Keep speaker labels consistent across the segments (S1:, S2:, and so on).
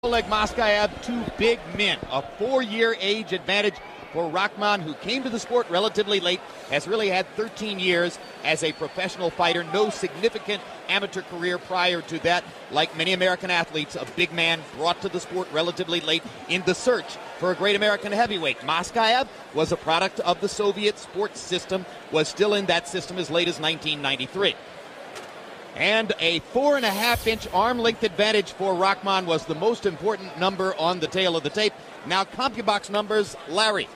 S1: Oleg Maskaev, two big men, a 4-year age advantage for Rahman, who came to the sport relatively late, has really had 13 years as a professional fighter, no significant amateur career prior to that. Like many American athletes, a big man brought to the sport relatively late in the search for a great American heavyweight. Maskaev was a product of the Soviet sports system, was still in that system as late as 1993. And a 4.5-inch arm length advantage for Rahman was the most important number on the tail of the tape. Now CompuBox numbers, Larry.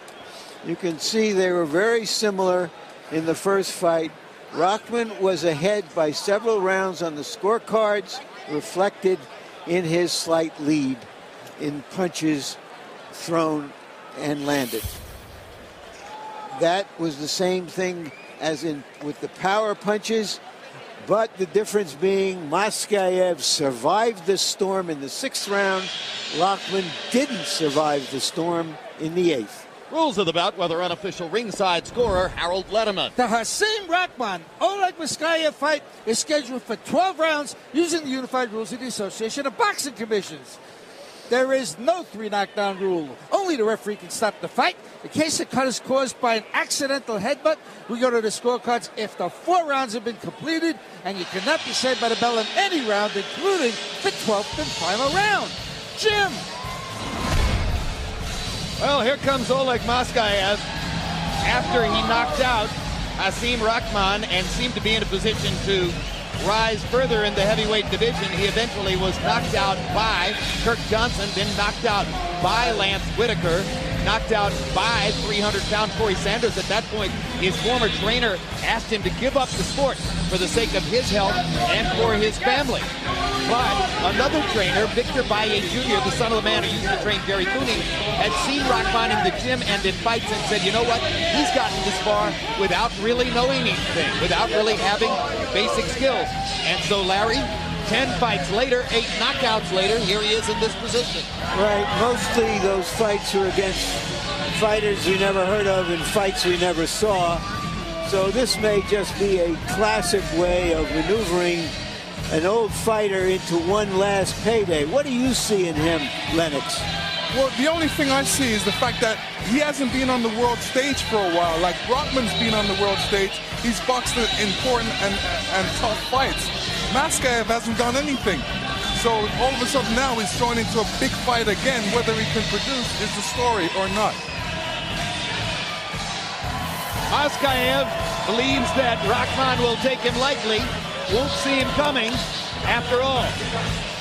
S2: You can see they were very similar in the first fight. Rahman was ahead by several rounds on the scorecards, reflected in his slight lead in punches thrown and landed. That was the same thing as in with the power punches. But the difference being Maskaev survived the storm in the 6th round. Rahman didn't survive the storm in the 8th.
S1: Rules of the bout, whether unofficial ringside scorer Harold Letterman.
S3: The Hasim Rachman Oleg Maskaev fight is scheduled for 12 rounds using the unified rules of the Association of Boxing Commissions. There is no 3 knockdown rule. Only the referee can stop the fight. In case a cut is caused by an accidental headbutt, we go to the scorecards after 4 rounds have been completed, and you cannot be saved by the bell in any round, including the 12th and final round. Jim.
S1: Well, here comes Oleg Maskaev after he knocked out Hasim Rahman and seemed to be in a position to rise further in the heavyweight division. He eventually was knocked out by Kirk Johnson, then knocked out by Lance Whitaker, knocked out by 300-pound Corey Sanders. At that point, his former trainer asked him to give up the sport for the sake of his health and for his family. But another trainer, Victor Baye Jr., the son of the man who used to train Jerry Cooney, had seen Rahman in the gym and in fights and said, you know what, he's gotten this far without really knowing anything, without really having basic skills. And so, Larry, 10 fights later, 8 knockouts later, here he is in this position.
S2: Right, mostly those fights were against fighters we never heard of and fights we never saw. So this may just be a classic way of maneuvering an old fighter into one last payday. What do you see in him, Lennox?
S4: Well, the only thing I see is the fact that he hasn't been on the world stage for a while. Like Rahman's been on the world stage. He's boxed in important and tough fights. Maskaev hasn't done anything. So all of a sudden now he's thrown into a big fight again. Whether he can produce is the story or not.
S1: Maskaev believes that Rahman will take him lightly, won't see him coming. After all,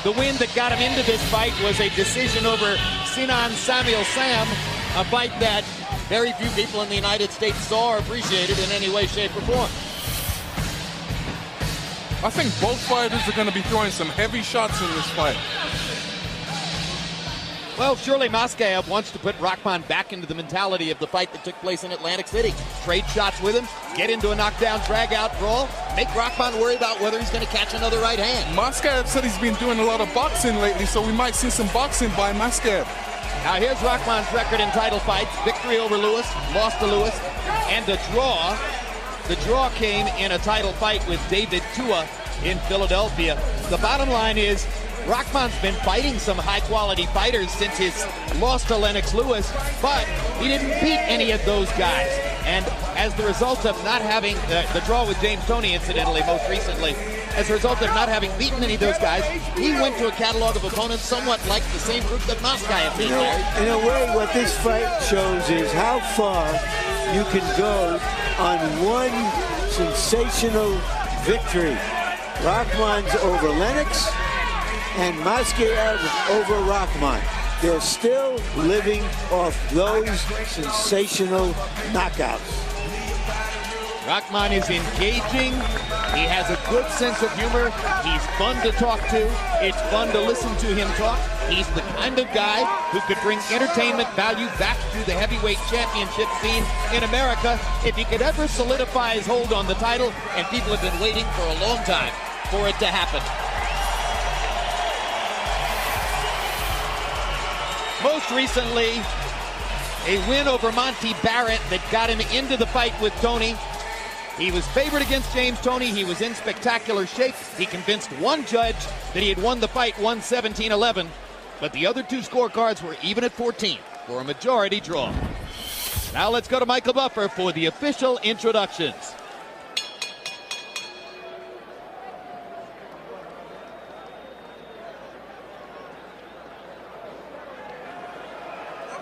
S1: the win that got him into this fight was a decision over Sinan Samuel Sam, a fight that very few people in the United States saw or appreciated in any way, shape, or form.
S4: I think both fighters are going to be throwing some heavy shots in this fight.
S1: Well, surely Maskaev wants to put Rahman back into the mentality of the fight that took place in Atlantic City. Trade shots with him, get into a knockdown, drag-out brawl, make Rahman worry about whether he's going to catch another right hand.
S4: Maskaev said he's been doing a lot of boxing lately, so we might see some boxing by Maskaev.
S1: Now here's Rahman's record in title fights. Victory over Lewis, lost to Lewis, and a draw. The draw came in a title fight with David Tua in Philadelphia. The bottom line is, Rahman's been fighting some high-quality fighters since his loss to Lennox Lewis, but he didn't beat any of those guys. And as the result of not having the draw with James Toney, incidentally, most recently, as a result of not having beaten any of those guys, he went to a catalog of opponents somewhat like the same group that Maskaev did.
S2: In a way, what this fight shows is how far you can go on one sensational victory. Rahman's over Lennox, and Maskaev over Rahman. They're still living off those sensational knockouts.
S1: Rahman is engaging. He has a good sense of humor. He's fun to talk to. It's fun to listen to him talk. He's the kind of guy who could bring entertainment value back to the heavyweight championship scene in America if he could ever solidify his hold on the title, and people have been waiting for a long time for it to happen. Most recently, a win over Monty Barrett that got him into the fight with Toney. He was favored against James Toney. He was in spectacular shape. He convinced one judge that he had won the fight 117-11. but the other two scorecards were even at 14 for a majority draw. Now let's go to Michael Buffer for the official introductions.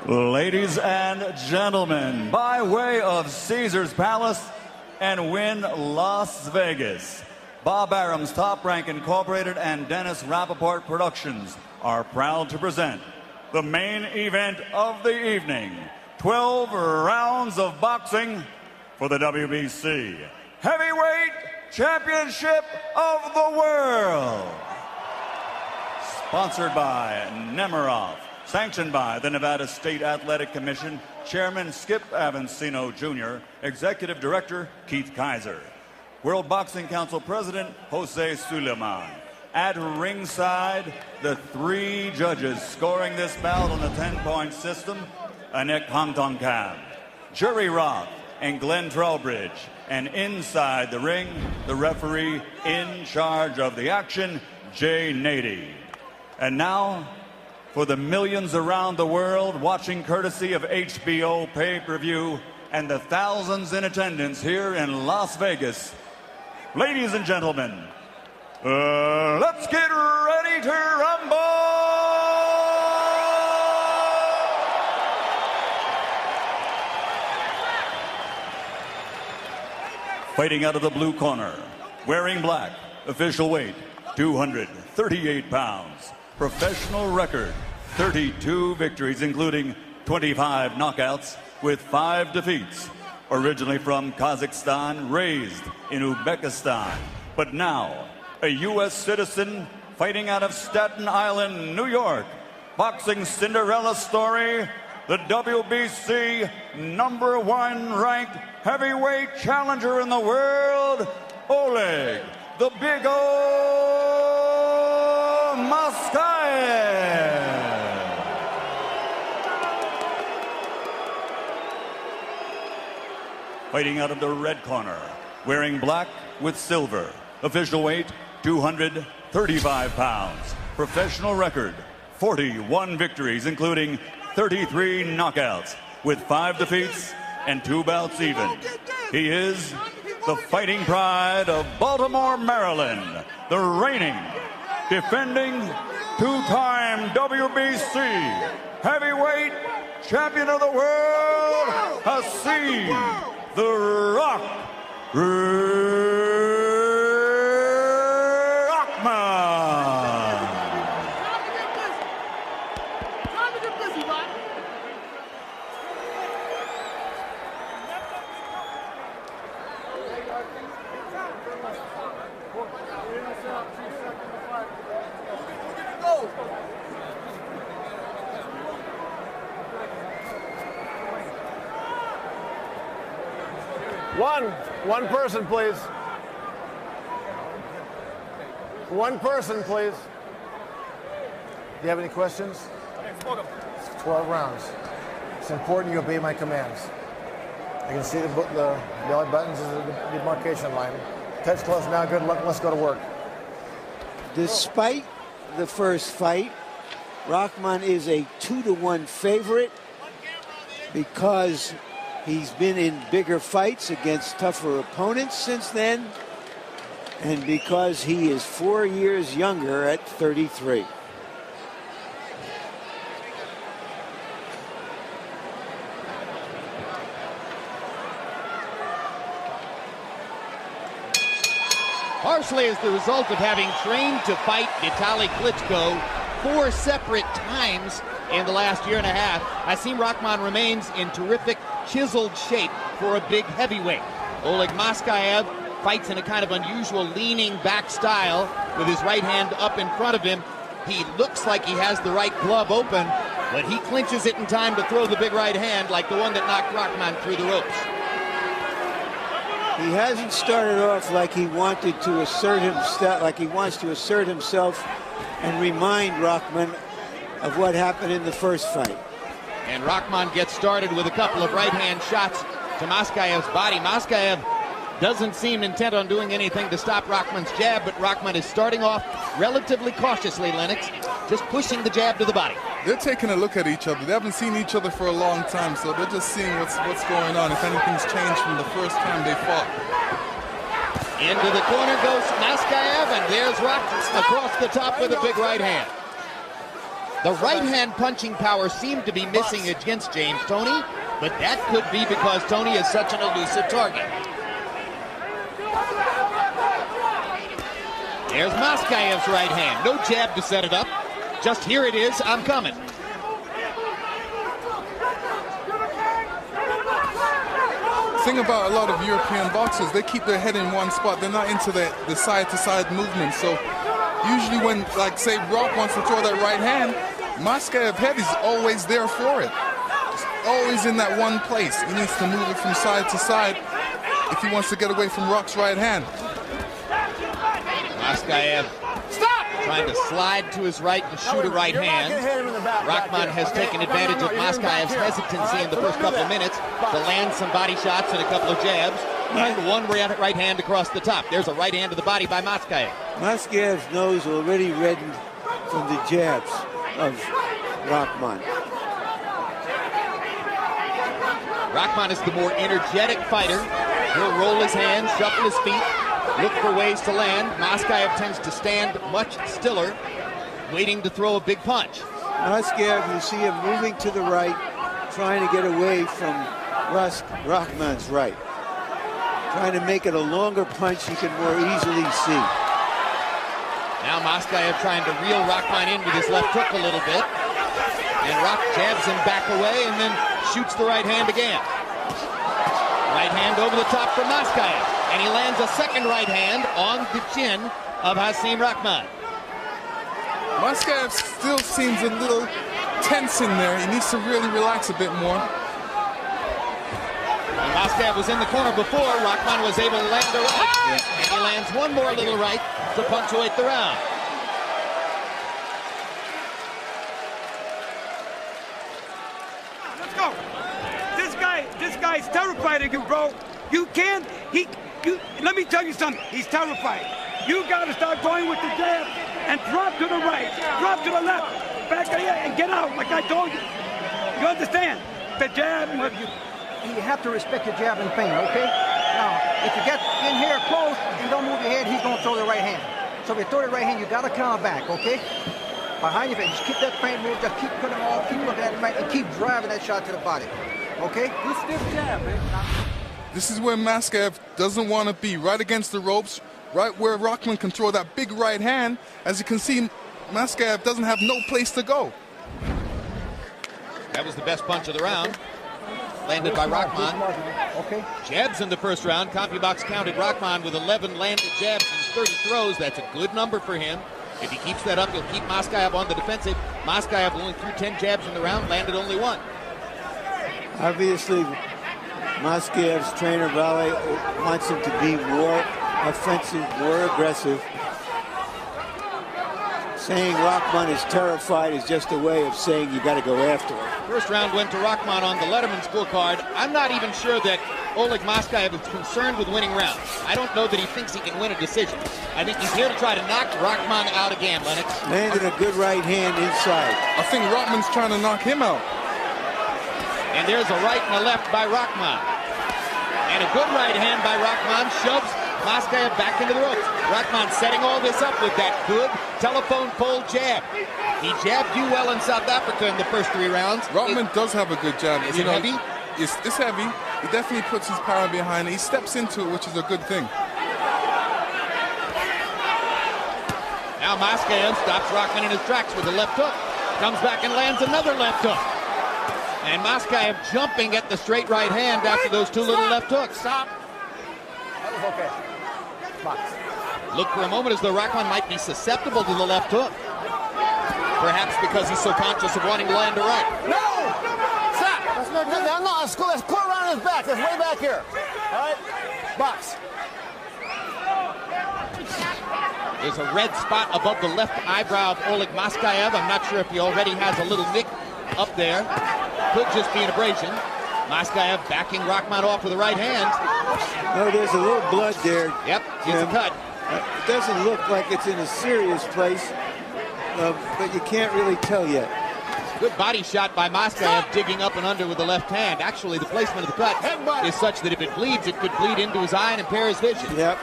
S5: Ladies and gentlemen, by way of Caesar's Palace and Wynn Las Vegas, Bob Arum's Top Rank Incorporated and Dennis Rappaport Productions are proud to present the main event of the evening, 12 rounds of boxing for the WBC Heavyweight Championship of the World. Sponsored by Nemiroff. Sanctioned by the Nevada State Athletic Commission, Chairman Skip Avancino Jr., Executive Director Keith Kaiser, World Boxing Council President Jose Suleiman. At ringside, the three judges scoring this bout on the 10-point system, Anek Hamtongkam, Jerry Roth, and Glenn Trowbridge. And inside the ring, the referee in charge of the action, Jay Nady. And now, for the millions around the world watching courtesy of HBO pay-per-view and the thousands in attendance here in Las Vegas, ladies and gentlemen, let's get ready to rumble! Fighting out of the blue corner, wearing black, official weight, 238 pounds. Professional record, 32 victories, including 25 knockouts with 5 defeats. Originally from Kazakhstan, raised in Uzbekistan, but now a U.S. citizen fighting out of Staten Island, New York. Boxing Cinderella story, the WBC #1 ranked heavyweight challenger in the world, Oleg, the Big O Maskaev. Fighting out of the red corner, wearing black with silver. Official weight, 235 pounds. Professional record, 41 victories, including 33 knockouts, with 5 defeats and 2 bouts even. He is the fighting pride of Baltimore, Maryland, the reigning, defending, 2-time WBC heavyweight champion of the world, Hasim the Rock Rahman.
S6: One person, please. One person, please. Do you have any questions? It's 12 rounds. It's important you obey my commands. I can see the yellow buttons is the demarcation line. Touch close now, good luck, let's go to work.
S2: Despite the first fight, Rahman is a 2-1 favorite because he's been in bigger fights against tougher opponents since then, and because he is 4 years younger at 33.
S1: Partially as the result of having trained to fight Vitaly Klitschko 4 separate times in the last year and a half, Hasim Rahman remains in terrific chiseled shape for a big heavyweight. Oleg Maskaev fights in a kind of unusual leaning back style with his right hand up in front of him. He looks like he has the right glove open, but he clinches it in time to throw the big right hand like the one that knocked Rahman through the ropes.
S2: He hasn't started off like he wanted to assert himself, like he wants to assert himself and remind Rahman of what happened in the first fight.
S1: And Rahman gets started with a couple of right-hand shots to Maskaev's body. Maskaev doesn't seem intent on doing anything to stop Rahman's jab, but Rahman is starting off relatively cautiously, Lennox. just pushing the jab to the body.
S4: They're taking a look at each other. They haven't seen each other for a long time, so they're just seeing what's going on, if anything's changed from the first time they fought.
S1: Into the corner goes Maskaev, and there's Rock across the top with a big right hand. The right hand punching power seemed to be missing against James Toney, but that could be because Toney is such an elusive target. There's Maskaev's right hand. No jab to set it up. Just here it is, I'm coming.
S4: The thing about a lot of European boxers, they keep their head in one spot. They're not into the side-to-side movement. So usually when, like, say, Rock wants to throw that right hand, Maskaev's head is always there for it. It's always in that one place. He needs to move it from side to side if he wants to get away from Rock's right hand.
S1: Maskaev trying to slide to his right and shoot a right hand. Rahman has taken advantage of Maskaev's hesitancy in the first couple of minutes to land some body shots and a couple of jabs, and one right hand across the top. There's a right hand to the body by Maskaev.
S2: Maskaev's nose already reddened from the jabs of Rahman.
S1: Rahman is the more energetic fighter. He'll roll his hands, shuffle his feet, look for ways to land. Maskaev tends to stand much stiller, waiting to throw a big punch.
S2: Maskaev, you see him moving to the right, trying to get away from Rahman's right. Trying to make it a longer punch you can more easily see.
S1: Now Maskaev trying to reel Rahman in with his left hook a little bit. And Rock jabs him back away and then shoots the right hand again. Right hand over the top for Maskaev. And he lands a second right hand on the chin of Hasim Rahman.
S4: Maskaev still seems a little tense in there. He needs to really relax a bit more.
S1: And Maskaev was in the corner before. Rahman was able to land a right. And he lands one more little right to punctuate the round.
S7: Let's go. This guy's terrified of you, bro. You can't, let me tell you something. He's terrified. You got to start going with the jab and drop to the right, drop to the left, back there and get out, like I told you. You understand? The jab.
S8: You have to respect your jab and feint, okay? Now, if you get in here close and don't move your head, he's going to throw the right hand. So if you throw the right hand, you got to counter back, okay? Behind your face, just keep that feint move, just keep putting them off, keep looking at him right, and keep driving that shot to the body, okay? Good stiff jab, man.
S4: This is where Maskaev doesn't want to be, right against the ropes, right where Rahman can throw that big right hand. As you can see, Maskaev doesn't have no place to go.
S1: That was the best punch of the round. Landed by Rahman.
S8: Okay.
S1: Jabs in the first round. CompuBox counted Rahman with 11 landed jabs and 30 throws. That's a good number for him. If he keeps that up, he'll keep Maskaev on the defensive. Maskaev only threw 10 jabs in the round, landed only one.
S2: Obviously, Maskaev's trainer, Vale, wants him to be more offensive, more aggressive. Saying Rahman is terrified is just a way of saying you got to go after him.
S1: First round went to Rahman on the Letterman scorecard. I'm not even sure that Oleg Maskaev is concerned with winning rounds. I don't know that he thinks he can win a decision. I think he's here to try to knock Rahman out again, Lennox.
S2: Landed a good right hand inside.
S4: I think Rahman's trying to knock him out.
S1: And there's a right and a left by Rahman. And a good right hand by Rahman shoves Maskaev back into the ropes. Rahman setting all this up with that good telephone pole jab. He jabbed you well in South Africa in the first 3 rounds.
S4: Rahman does have a good jab.
S1: Is it heavy?
S4: It's heavy. He definitely puts his power behind it. He steps into it, which is a good thing.
S1: Now Maskaev stops Rahman in his tracks with a left hook. Comes back and lands another left hook. And Maskaev jumping at the straight right hand after those 2 little left hooks.
S6: Stop. That was okay. Box.
S1: Look for a moment as though Rahman might be susceptible to the left hook. Perhaps because he's so conscious of wanting to land a right.
S6: No! Stop! Let's make that down. No, let's go around his back. That's way back here. All right? Box.
S1: There's a red spot above the left eyebrow of Oleg Maskaev. I'm not sure if he already has a little nick up there. Could just be an abrasion. Maskaev backing Rahman off with the right hand.
S2: No, there's a little blood there.
S1: Yep, it's a cut.
S2: It doesn't look like it's in a serious place. but you can't really tell yet.
S1: Good body shot by Maskaev, digging up and under with the left hand. Actually, the placement of the cut is such that if it bleeds, it could bleed into his eye and impair his vision.
S2: Yep.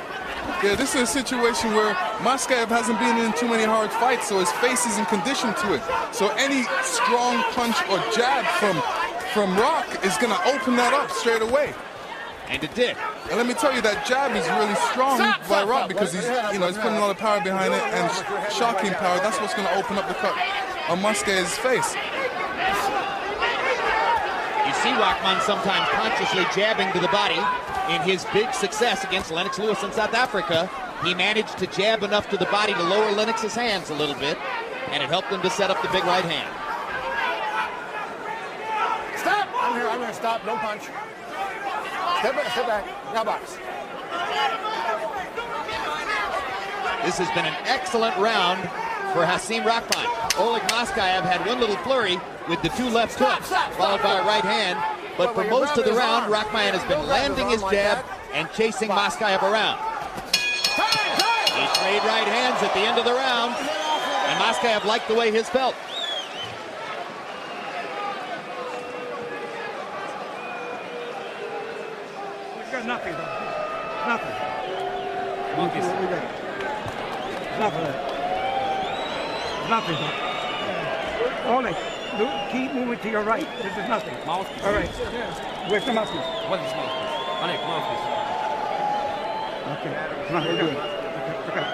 S4: Yeah, this is a situation where Maskaev hasn't been in too many hard fights, so his face isn't conditioned to it. So any strong punch or jab from Rock is going to open that up straight away.
S1: And it did.
S4: And let me tell you, that jab is really strong by Rock because he's putting a lot of power behind it and shocking power. That's what's going to open up the cut on Maskaev's face.
S1: You see Rahman sometimes consciously jabbing to the body. In his big success against Lennox Lewis in South Africa, he managed to jab enough to the body to lower Lennox's hands a little bit, and it helped him to set up the big right hand.
S6: Stop! I'm here, stop, don't punch. Step back, now box.
S1: This has been an excellent round for Hasim Rahman. Oleg Maskaev had one little flurry with the two left hooks, followed by a right hand. But for most of the round, Rahman has been landing his jab and chasing Maskaev around. He trade right hands at the end of the round, and Maskaev liked the way his felt.
S7: He's got nothing, though. Nothing.
S3: Monkeys.
S7: Nothing. Nothing. Oleg, keep moving to your right. This is nothing.
S9: Mouthpiece.
S7: All right. Where's the mouthpiece?
S9: What is mouthpiece? Oleg, mouthpiece.
S7: Okay. Come on, we're good. Okay.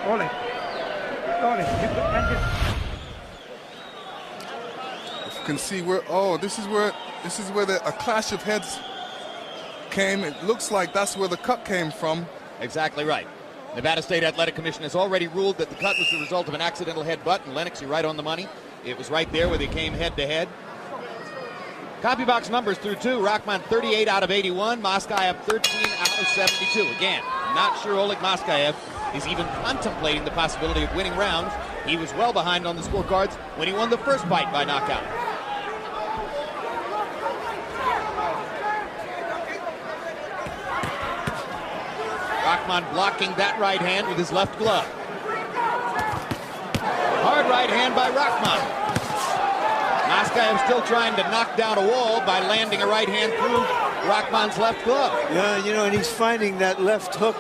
S7: Oleg.
S4: If you can see where, this is where a clash of heads came. It looks like that's where the cut came from.
S1: Exactly right. Nevada State Athletic Commission has already ruled that the cut was the result of an accidental headbutt, and Lennox, you're right on the money. It was right there where they came head-to-head. Copy box numbers through two. Rahman 38 out of 81. Maskaev 13 out of 72. Again, not sure Oleg Maskaev is even contemplating the possibility of winning rounds. He was well behind on the scorecards when he won the first fight by knockout. Rahman blocking that right hand with his left glove. Hard right hand by Rahman. Maskaev still trying to knock down a wall by landing a right hand through Rahman's left glove.
S2: Yeah, and he's finding that left hook,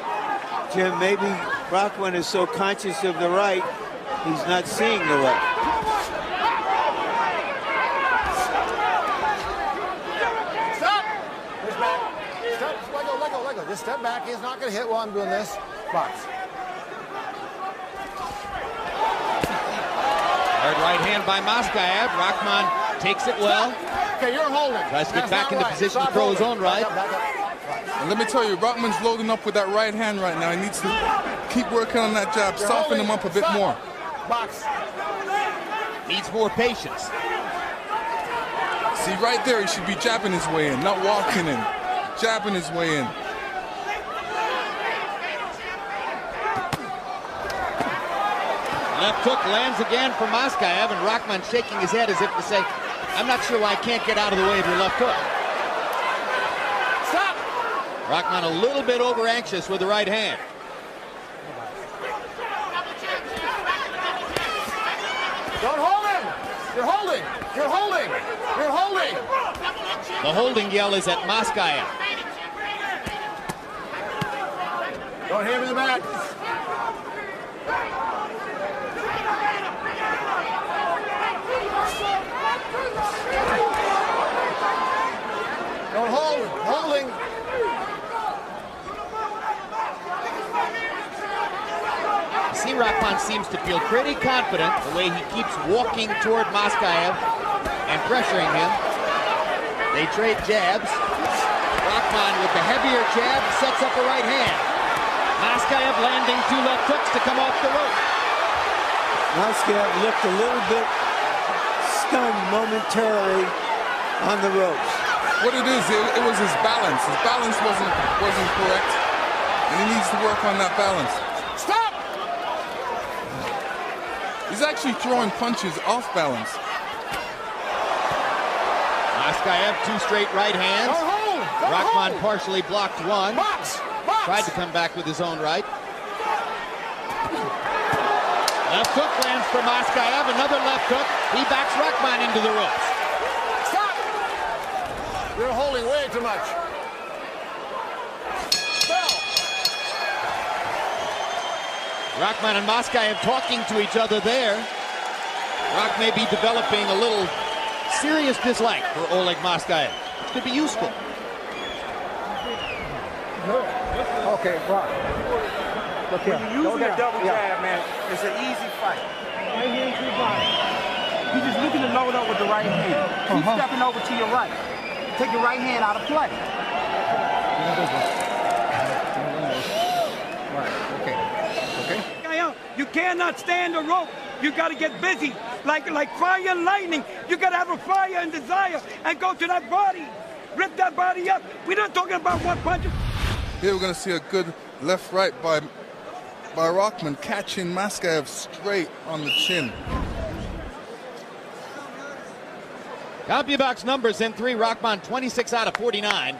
S2: Jim. Maybe Rahman is so conscious of the right, he's not seeing the left.
S6: Stop! Push back. Step, let go. Just step back. He's not going to hit while I'm doing this. Box.
S1: Hard right hand by Maskaev. Rahman takes it well.
S6: Okay, you're holding.
S1: Tries to get back into position to throw his own right.
S6: Back up.
S4: And let me tell you, Rahman's loading up with that right hand right now. He needs to keep working on that jab, soften him up a bit more.
S6: Box.
S1: Needs more patience.
S4: See, right there, he should be jabbing his way in, not walking in. Jabbing his way in.
S1: Left hook lands again for Maskaev, and Rahman shaking his head as if to say, I'm not sure why I can't get out of the way of your left hook.
S6: Stop!
S1: Rahman a little bit over anxious with the right hand.
S6: Don't hold him! You're holding! You're holding! You're holding!
S1: The holding yell is at Maskaev.
S6: Don't hit him in the back. Don't hold him. Holding.
S1: Hasim Rahman seems to feel pretty confident the way he keeps walking toward Maskaev and pressuring him. They trade jabs. Rahman with the heavier jab sets up a right hand. Maskaev landing two left hooks to come off the rope.
S2: Maskaev looked a little bit stunned momentarily on the ropes.
S4: What it is, it was his balance. His balance wasn't correct, and he needs to work on that balance.
S6: Stop!
S4: He's actually throwing punches off balance.
S1: Maskaev, two straight right hands. Rahman partially blocked one.
S6: Box!
S1: Tried to come back with his own right. Left hook lands for Maskaev. Another left hook. He backs Rahman into the ropes.
S6: Stop! You're holding way too much. Bell.
S1: Rahman and Maskaev talking to each other there. Rock may be developing a little serious dislike for Oleg Maskaev. It could be useful.
S8: Okay, Rock. Look here.
S10: When you're using a double jab, man, it's an easy fight. Right here into the body. You're just looking to load up with the right hand. Keep stepping over to your right. Take your right hand out of play.
S8: Right, okay.
S7: You cannot stand the rope. You got to get busy. Like fire and lightning. You got to have a fire and desire and go to that body. Rip that body up. We're not talking about one punch.
S4: Here we're going to see a good left-right by Rahman, catching Maskaev straight on the chin.
S1: CompuBox numbers in 3. Rahman 26 out of 49.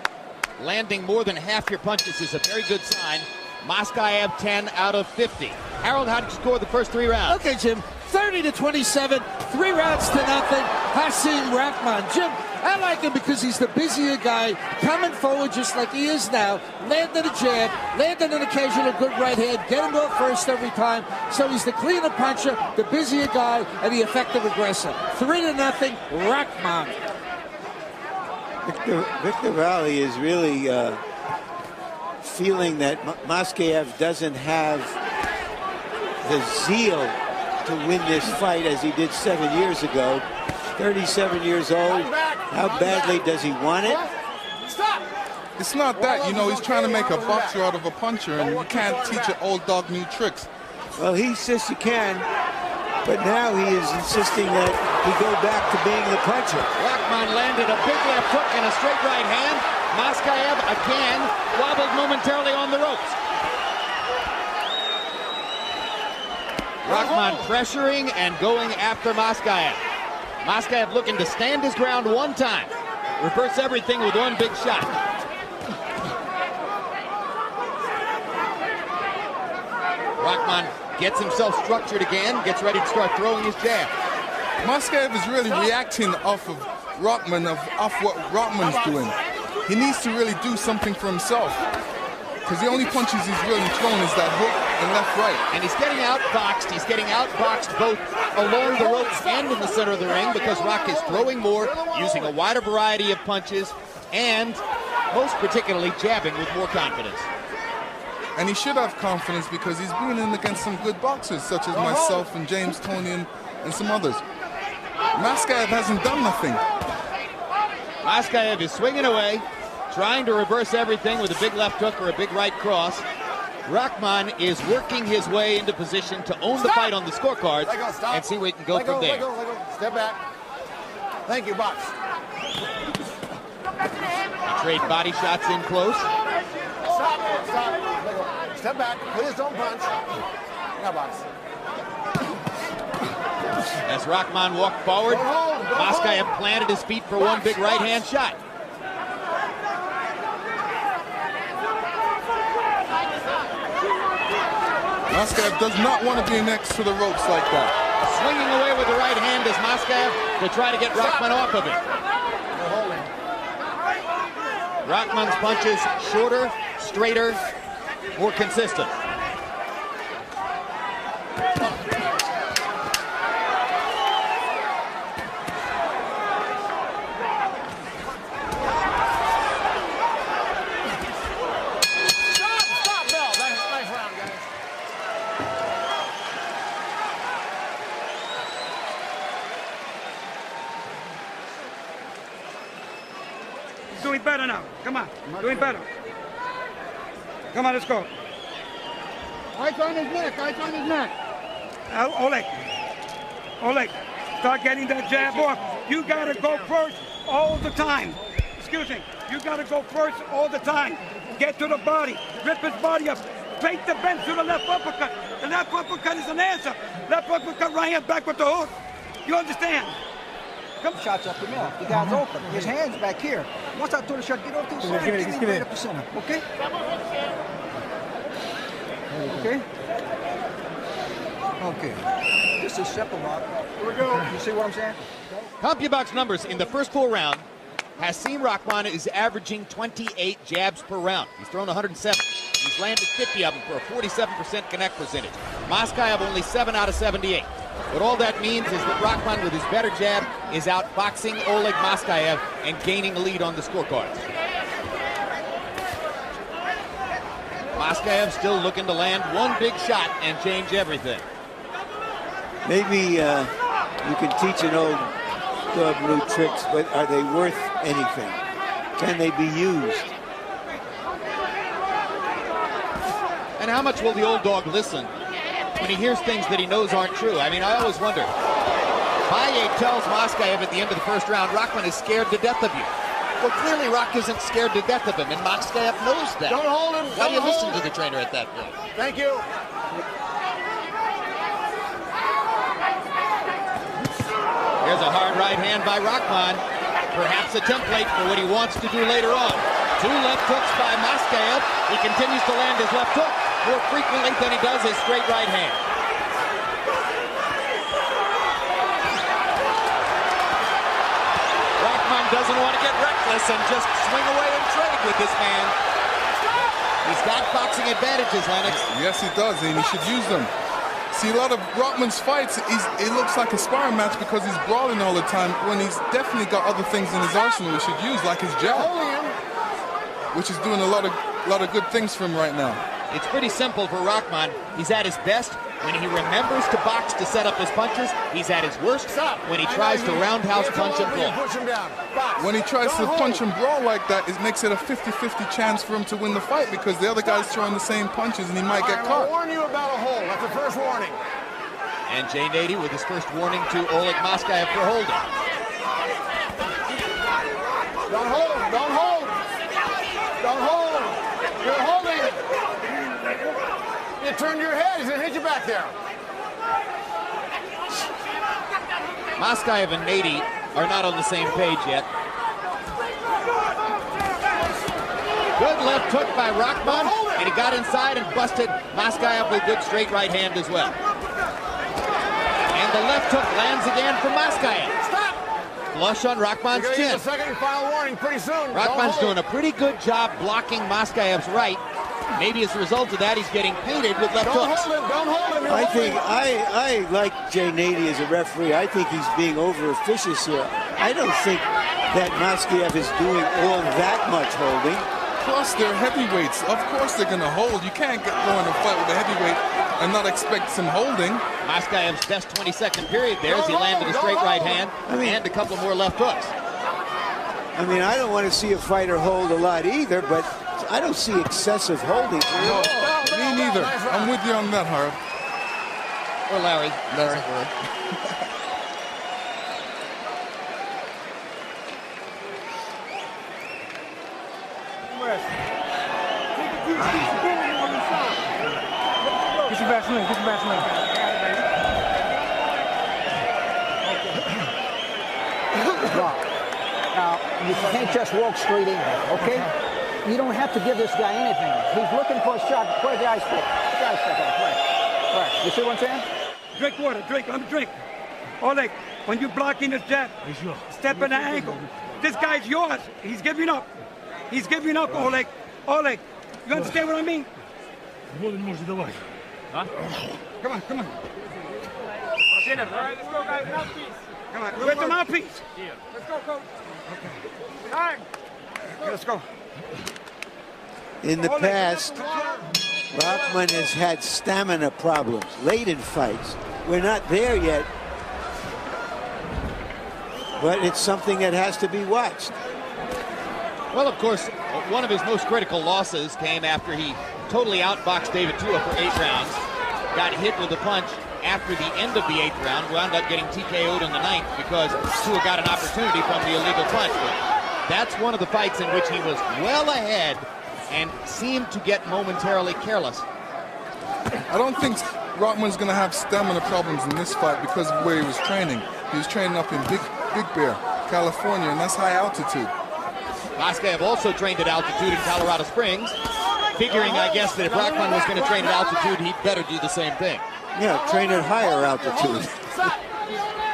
S1: Landing more than half your punches is a very good sign. Maskaev 10 out of 50. Harold, how did you score the first 3 rounds?
S3: Okay, Jim. 30-27, 3 rounds to nothing. Hasim Rahman. Jim, I like him because he's the busier guy, coming forward just like he is now, landing a jab, landing an occasional good right hand, getting off first every time. So he's the cleaner puncher, the busier guy, and the effective aggressor. 3-0, Rahman.
S2: Victor Valley is really feeling that Maskaev doesn't have the zeal to win this fight as he did 7 years ago. 37 years old. How badly does he want it?
S6: Stop!
S4: It's not that, you know, he's trying to make a boxer out of a puncher, and you can't teach an old dog new tricks.
S2: Well, he insists you can, but now he is insisting that he go back to being the puncher.
S1: Rahman landed a big left hook and a straight right hand. Maskaev again wobbled momentarily on the ropes. Rahman pressuring and going after Maskaev. Maskaev looking to stand his ground one time. Reverse everything with one big shot. Rahman gets himself structured again, gets ready to start throwing his jab.
S4: Maskaev is really reacting off of Rahman, off what Rahman's doing. He needs to really do something for himself, because the only punches he's really thrown is that hook and left, right.
S1: And he's getting outboxed. He's getting outboxed both along the ropes and in the center of the ring, because Rock is throwing more, using a wider variety of punches, and most particularly jabbing with more confidence.
S4: And he should have confidence because he's been in against some good boxers, such as myself and James Toney and some others. Maskaev hasn't done nothing.
S1: Maskaev is swinging away, trying to reverse everything with a big left hook or a big right cross. Rahman is working his way into position to own the fight on the scorecards and see where he can go from there.
S6: Let go. Step back. Thank you, box.
S1: They trade body shots in close.
S6: Stop. Let go. Step back. Please don't punch. Now, box.
S1: As Rahman walked forward, Maskaev planted his feet for one big right hand shot.
S4: Maskaev does not want to be next to the ropes like that.
S1: Swinging away with the right hand is Maskaev to try to get Rahman off of it. Rahman's punches shorter, straighter, more consistent.
S7: Doing better now. Come on. Doing better. Come on, let's go.
S10: Eyes on his neck.
S7: Oleg, start getting that jab off. You got to go first all the time. Excuse me. You got to go first all the time. Get to the body. Rip his body up. Take the bend to the left uppercut. The left uppercut is an answer. Left uppercut right hand back with the hook. You understand?
S8: Come shots up the middle. The guy's open. His hand's back here. Once I throw the shot, get off to the side. Give me right up the center. Okay? Okay? Okay. This is simple, Mark. Here we go. You see what I'm saying?
S1: CompuBox numbers in the first full round. Hasim Rahman is averaging 28 jabs per round. He's thrown 107. He's landed 50 of them for a 47% connect percentage. Maskaev only 7 out of 78. But all that means is that Rahman, with his better jab, is outboxing Oleg Maskaev and gaining a lead on the scorecards. Maskaev still looking to land one big shot and change everything.
S2: Maybe you can teach an old dog new tricks, but are they worth anything? Can they be used?
S1: And how much will the old dog listen when he hears things that he knows aren't true? I mean, I always wonder. Baye tells Maskaev at the end of the first round, Rahman is scared to death of you. Well, clearly Rock isn't scared to death of him, and Maskaev knows that.
S6: Don't hold him.
S1: Why do you listen to the trainer at that point?
S6: Thank you.
S1: Here's a hard right hand by Rahman. Perhaps a template for what he wants to do later on. 2 left hooks by Maskaev. He continues to land his left hook more frequently than he does his straight right hand. Rahman doesn't want to get reckless and just swing away and trade with this man. He's got boxing advantages, Lennox.
S4: Yes, he does, and he should use them. See, a lot of Rahman's fights, it looks like a sparring match because he's brawling all the time, when he's definitely got other things in his arsenal he should use, like his jab, which is doing a lot of good things for him right now.
S1: It's pretty simple for Rahman. He's at his best when he remembers to box to set up his punches. He's at his worst when he tries to roundhouse punch and brawl.
S4: When he tries to punch and brawl like that, it makes it a 50-50 chance for him to win the fight because the other guy's throwing the same punches and he might get caught.
S6: I warn you about a hole. That's the first warning.
S1: And Jay Nady with his first warning to Oleg Maskaev for holding.
S6: Don't hold him. Don't hold. Don't hold. You're holding. You turned your head. He's going to hit you back there.
S1: Maskaev and Nady are not on the same page yet. Good left hook by Rahman, and he got inside and busted Maskaev with good straight right hand as well. And the left hook lands again for Maskaev.
S6: Stop!
S1: Flush on Rahman's chin.
S6: The second and final warning pretty soon.
S1: Rahman's doing a pretty good job blocking Maskaev's right. Maybe as a result of that, he's getting painted with left hooks.
S6: Don't hold him.
S2: I think I like Jay Nady as a referee. I think he's being over officious here. I don't think that Maskaev is doing all that much holding.
S4: Plus, they're heavyweights. Of course they're going to hold. You can't go in a fight with a heavyweight and not expect some holding.
S1: Maskaev's best 20-second period there as he landed a straight right hand and a couple more left hooks.
S2: I mean, I don't want to see a fighter hold a lot either, but I don't see excessive holding.
S4: No, me neither. I'm with you on that, Harv.
S1: Or Larry.
S10: Get your best win. Get your best win.
S8: Now, you can't just walk straight in, okay? You don't have to give this guy anything. He's looking for a shot. Where's the ice pick? Right. You see what I'm saying?
S7: Drink water. Let me drink. Oleg, when you're blocking his jab, step in the angle. This guy's yours. He's giving up. Oleg. Oleg, you understand what I mean? Come on.
S10: All right, let's go, guys. Mouthpiece.
S7: Come on. Where's the mouthpiece?
S10: Here. Let's go, coach. Okay. Time.
S7: Let's go.
S2: In the past, Rahman has had stamina problems late in fights. We're not there yet, but it's something that has to be watched.
S1: Well, of course, one of his most critical losses came after he totally outboxed David Tua for 8 rounds, got hit with a punch after the end of the 8th round, wound up getting TKO'd in the 9th because Tua got an opportunity from the illegal punch. But that's one of the fights in which he was well ahead and seemed to get momentarily careless.
S4: I don't think Rahman's going to have stamina problems in this fight because of where he was training. He was training up in Big Bear, California, and that's high altitude.
S1: Maskaev also trained at altitude in Colorado Springs, figuring, I guess, that if Rahman was going to train at altitude, he'd better do the same thing.
S2: Yeah, train at higher altitude.
S6: All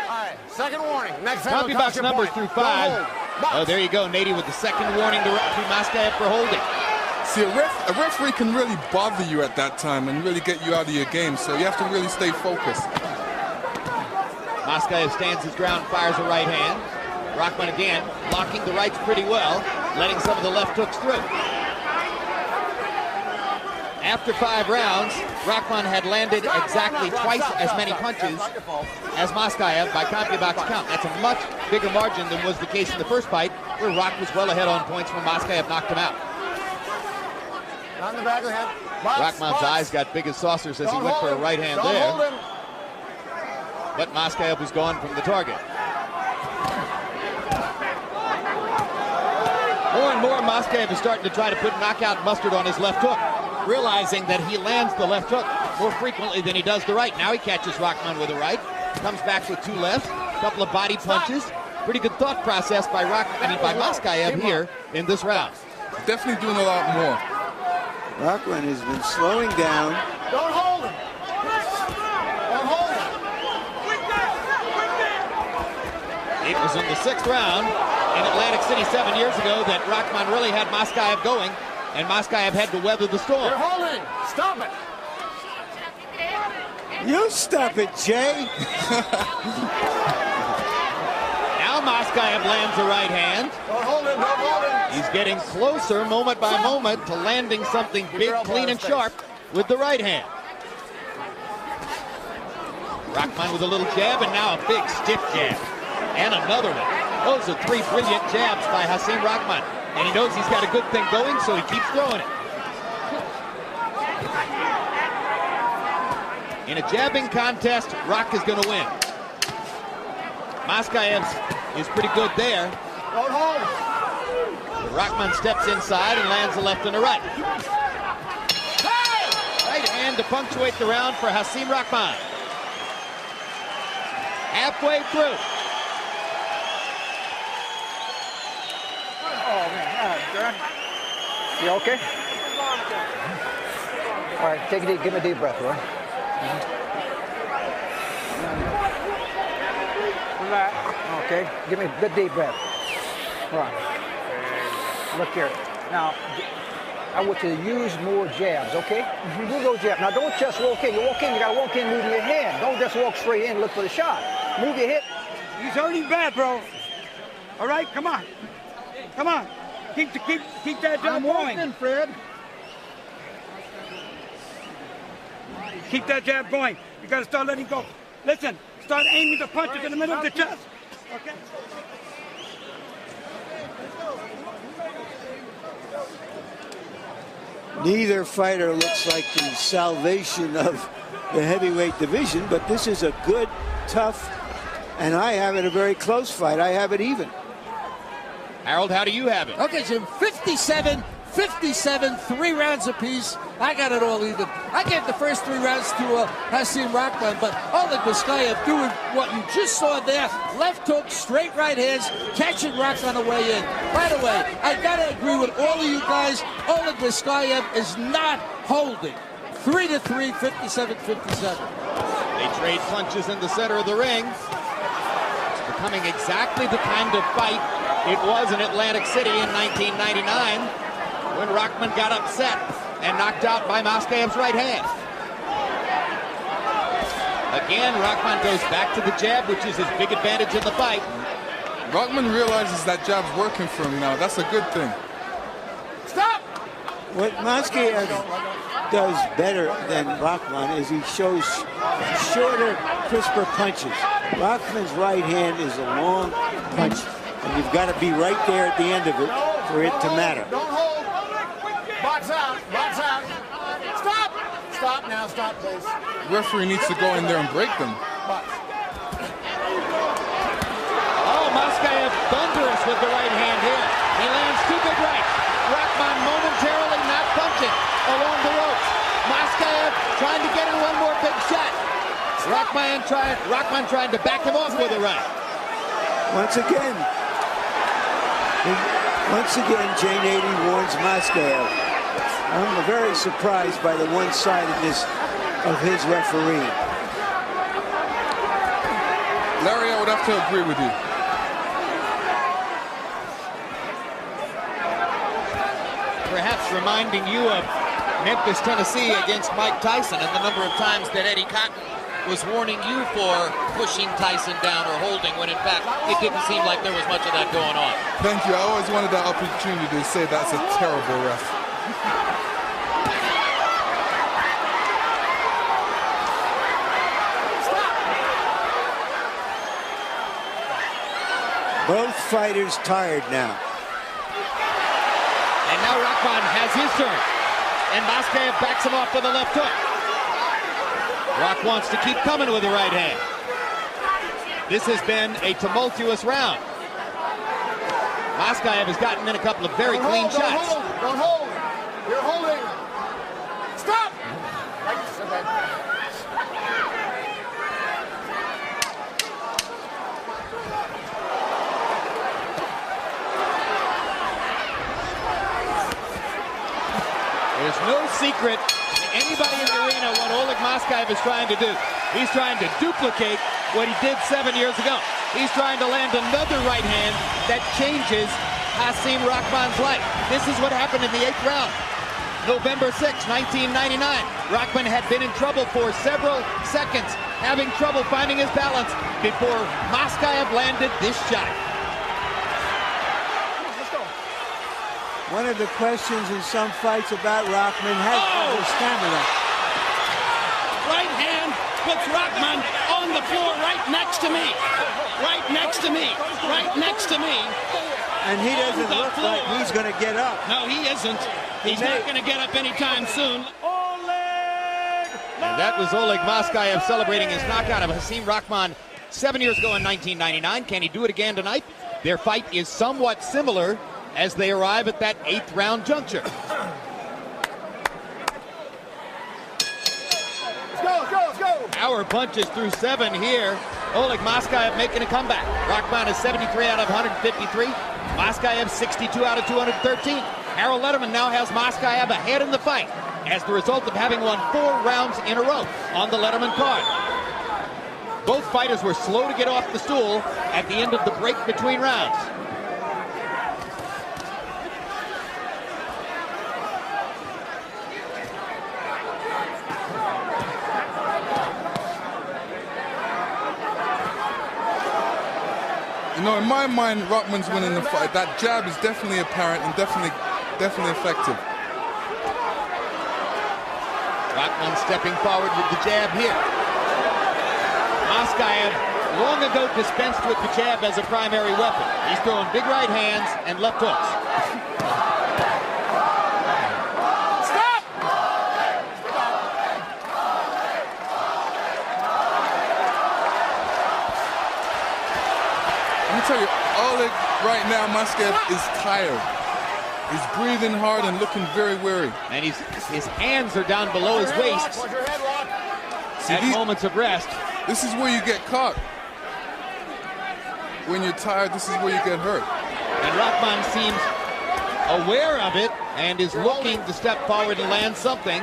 S6: right, second warning. Next time.
S1: CompuBox numbers through 5. Oh, there you go. Nady with the second warning to Maskaev for holding.
S4: See, a referee can really bother you at that time and really get you out of your game, so you have to really stay focused.
S1: Maskaev stands his ground, fires a right hand. Rahman again, blocking the rights pretty well, letting some of the left hooks through. After 5 rounds, Rahman had landed exactly twice as many punches as Maskaev by CompuBox count. That's a much bigger margin than was the case in the first fight, where Rock was well ahead on points when Maskaev knocked him out.
S6: On the back of the head.
S1: Rahman's eyes got big as saucers as he went for a right hand there. But Maskaev was gone from the target. More and more, Maskaev is starting to try to put knockout mustard on his left hook, realizing that he lands the left hook more frequently than he does the right. Now he catches Rahman with a right, comes back with 2 lefts, a couple of body punches. Pretty good thought process by Maskaev here in this round.
S4: Definitely doing a lot more.
S2: Rahman has been slowing down.
S6: Don't hold him. Don't hold him.
S1: It was in the 6th round in Atlantic City 7 years ago that Rahman really had Maskaev going, and Maskaev had to weather the storm.
S6: You're holding. Stop it.
S2: You stop it, Jay.
S1: Now Maskaev lands a right hand.
S6: Don't hold him. Don't hold him.
S1: He's getting closer moment by moment to landing something big, clean, and sharp with the right hand. Rahman with a little jab, and now a big stiff jab. And another one. Those are 3 brilliant jabs by Hasim Rahman. And he knows he's got a good thing going, so he keeps throwing it. In a jabbing contest, Rock is going to win. Maskaev is pretty good there.
S6: Don't hold him.
S1: But Rahman steps inside and lands a left and a right. Right hand to punctuate the round for Hasim Rahman. Halfway through.
S8: Oh, man. You okay? All right, take a deep, give me a deep breath, Roy. Relax. Okay, give me a good deep breath. All right. Look here. Now, I want you to use more jabs, okay? Do those jabs. Now, don't just walk in. You walk in, you got to walk in moving your head. Don't just walk straight in and look for the shot. Move your head.
S7: He's hurting bad, bro. All right, come on. Come on. Keep that jab going.
S8: In, Fred.
S7: Keep that jab going. You got to start letting go. Listen, start aiming the punches in the middle of the chest. Okay?
S2: Neither fighter looks like the salvation of the heavyweight division, but this is a good, tough, and I have it a very close fight. I have it even.
S1: Harold, how do you have it?
S3: Okay, Jim, 57, 3 rounds apiece. I got it all even. I gave the first 3 rounds to Hasim Rahman, but Oleg Maskaev doing what you just saw there. Left hook, straight right hands, catching Rahman on the way in. By the way, I got to agree with all of you guys. Oleg Maskaev is not holding. 3-3, 57-57.
S1: They trade punches in the center of the ring. It's becoming exactly the kind of fight it was in Atlantic City in 1999 when Rahman got upset and knocked out by Maskaev's right hand. Again, Rahman goes back to the jab, which is his big advantage in the fight.
S4: Rahman realizes that jab's working for him now. That's a good thing.
S6: Stop!
S2: What Maskaev does better than Rahman is he shows shorter, crisper punches. Rahman's right hand is a long punch, and you've got to be right there at the end of it for it to matter.
S6: Don't hold. Box out. Box out. Stop. Stop now. Stop, please.
S4: The referee needs to go in there and break them.
S6: Box.
S1: Oh, Maskaev thunderous with the right hand here. He lands 2 big rights. Rahman momentarily not punching along the ropes. Maskaev trying to get in one more big shot. Rahman trying to back him off with a right.
S2: Once again, Jay Nady warns Maskaev. I'm very surprised by the one-sidedness of his referee.
S4: have to agree with you.
S1: Perhaps reminding you of Memphis, Tennessee against Mike Tyson and the number of times that Eddie Cotton was warning you for pushing Tyson down or holding when in fact it didn't seem like there was much of that going on.
S4: Thank you. I always wanted that opportunity to say that's a terrible ref.
S2: Both fighters tired now.
S1: And now Rahman has his turn. And Maskaev backs him off with a left hook. Rock wants to keep coming with the right hand. This has been a tumultuous round. Maskaev has gotten in a couple of very clean shots.
S6: Don't hold. You're holding. Stop!
S1: There's no secret to anybody in the arena what Oleg Maskaev is trying to do. He's trying to duplicate what he did 7 years ago. He's trying to land another right hand that changes Hasim Rahman's life. This is what happened in the 8th round. November 6, 1999. Rahman had been in trouble for several seconds, having trouble finding his balance before Maskaev landed this shot.
S2: One of the questions in some fights about Rahman has been his stamina.
S11: Right hand puts Rahman on the floor right next to me. Right next to me. Right next to me.
S2: And he doesn't look like he's going to get up.
S11: No, he isn't. He's not going to get up anytime soon.
S1: And that was Oleg Maskaev celebrating his knockout of Hasim Rahman 7 years ago in 1999. Can he do it again tonight? Their fight is somewhat similar as they arrive at that 8th round juncture.
S6: Let's go.
S1: Power punches through 7 here. Oleg Maskaev making a comeback. Rahman is 73 out of 153. Maskaev 62 out of 213. Harold Letterman now has Maskaev ahead in the fight as the result of having won 4 rounds in a row on the Letterman card. Both fighters were slow to get off the stool at the end of the break between rounds.
S4: You know, in my mind, Rahman's winning the fight. That jab is definitely apparent and definitely effective.
S1: Rahman stepping forward with the jab here. Maskaev long ago dispensed with the jab as a primary weapon. He's throwing big right hands and left hooks.
S4: Let me tell you, Oleg right now, Maskaev is tired. He's breathing hard and looking very weary.
S1: And his hands are down below his waist at moments of rest.
S4: This is where you get caught. When you're tired, this is where you get hurt.
S1: And Rahman seems aware of it and is looking to step forward and land something.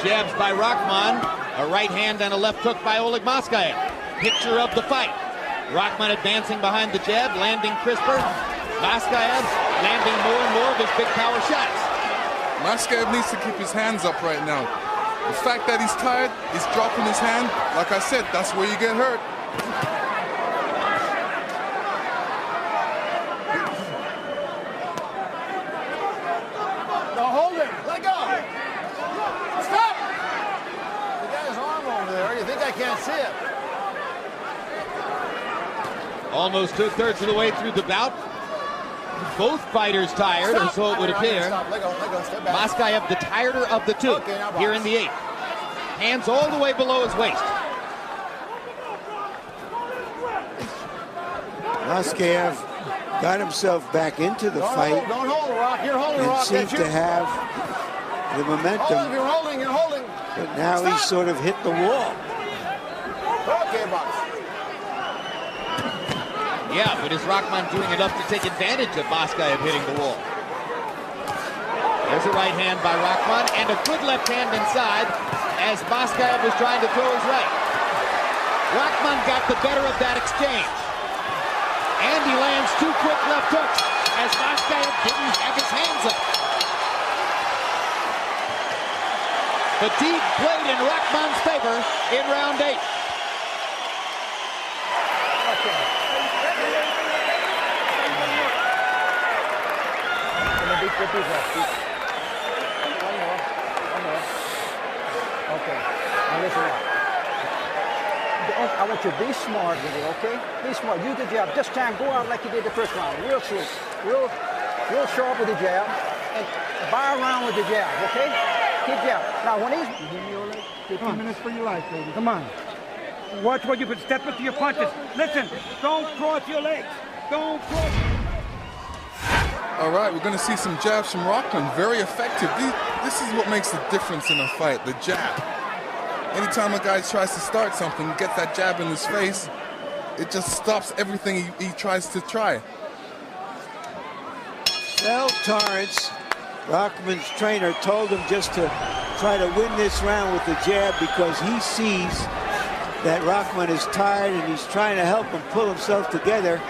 S1: Jabs by Rahman, a right hand and a left hook by Oleg Maskaev. Picture of the fight. Rahman advancing behind the jab, landing crisper. Maskaev landing more and more of his big power shots.
S4: Maskaev needs to keep his hands up right now. The fact that he's tired, he's dropping his hand. Like I said, that's where you get hurt.
S6: Now hold him. Let go. Stop! The guy's arm over there. You think I can't see it?
S1: Almost 2/3 of the way through the bout. Both fighters tired, or so it would appear.
S6: Let go. Step back.
S1: Maskaev, the tireder of the two, here in the 8th. Hands all the way below his waist.
S2: Maskaev got himself back into the fight.
S6: Don't hold, Rock. You're holding,
S2: and
S6: Rock.
S2: seemed to have the momentum.
S6: You're holding.
S2: But now he's sort of hit the wall.
S6: Okay, boss.
S1: Yeah, but is Rahman doing enough to take advantage of Maskaev hitting the wall? There's a right hand by Rahman and a good left hand inside as Maskaev was trying to throw his right. Rahman got the better of that exchange. And he lands 2 quick left hooks as Maskaev didn't have his hands up. Fatigue played in Rahman's favor in round 8.
S8: Okay, now listen up. I want you to be smart with it, okay? Be smart. Use the jab. This time, go out like you did the first round. Real slick. Real sharp with the jab. And buy around with the jab, okay? Keep jab. Now, when he's... You hear me, Oleg? 15 minutes for your life, baby. Come on.
S7: Watch where you can step into your punches. Listen, don't cross your legs. Don't cross.
S4: All right, we're going to see some jabs from Rahman. Very effective. This is what makes the difference in a fight, the jab. Anytime a guy tries to start something, get that jab in his face, it just stops everything he tries to try.
S2: Well, Torrance, Rahman's trainer, told him just to try to win this round with the jab because he sees that Rahman is tired and he's trying to help him pull himself together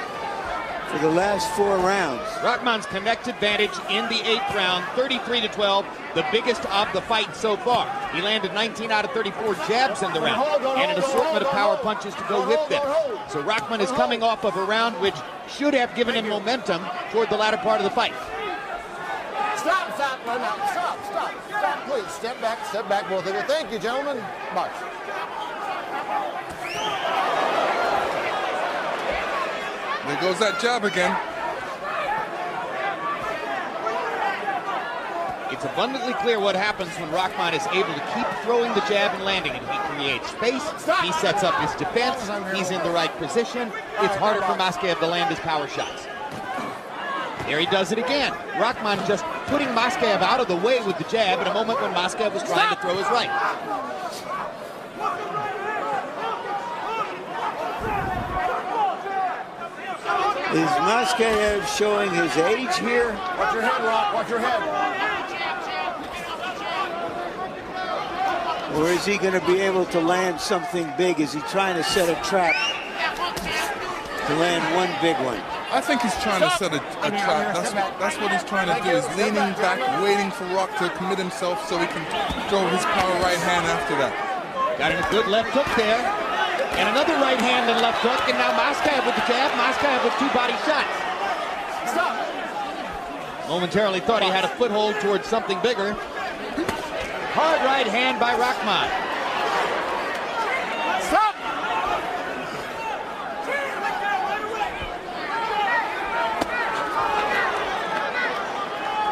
S2: for the last 4 rounds.
S1: Rahman's connect advantage in the 8th round, 33-12, the biggest of the fight so far. He landed 19 out of 34 jabs in the round and an assortment of power punches to go with them. So Rahman is coming off of a round which should have given him momentum toward the latter part of the fight.
S6: Stop, right now. Stop, please. Step back, both of you. Thank you, gentlemen. March.
S4: There goes that jab again.
S1: It's abundantly clear what happens when Rahman is able to keep throwing the jab and landing it. He creates space, he sets up his defense, he's in the right position. It's harder for Maskaev to land his power shots. There he does it again. Rahman just putting Maskaev out of the way with the jab at a moment when Maskaev was trying to throw his right.
S2: Is Maskaev showing his age here?
S6: Watch your head, Rock. Watch your head.
S2: Or is he going to be able to land something big? Is he trying to set a trap to land one big one?
S4: I think he's trying to set a trap. That's what he's trying to do, is leaning back, waiting for Rock to commit himself so he can throw his power right hand after that.
S1: Got a good left hook there. And another right hand and left hook, and now Maskaev with the jab, Maskaev with 2 body shots.
S6: Stop.
S1: Momentarily thought he had a foothold towards something bigger. Hard right hand by Rahman.
S6: Stop.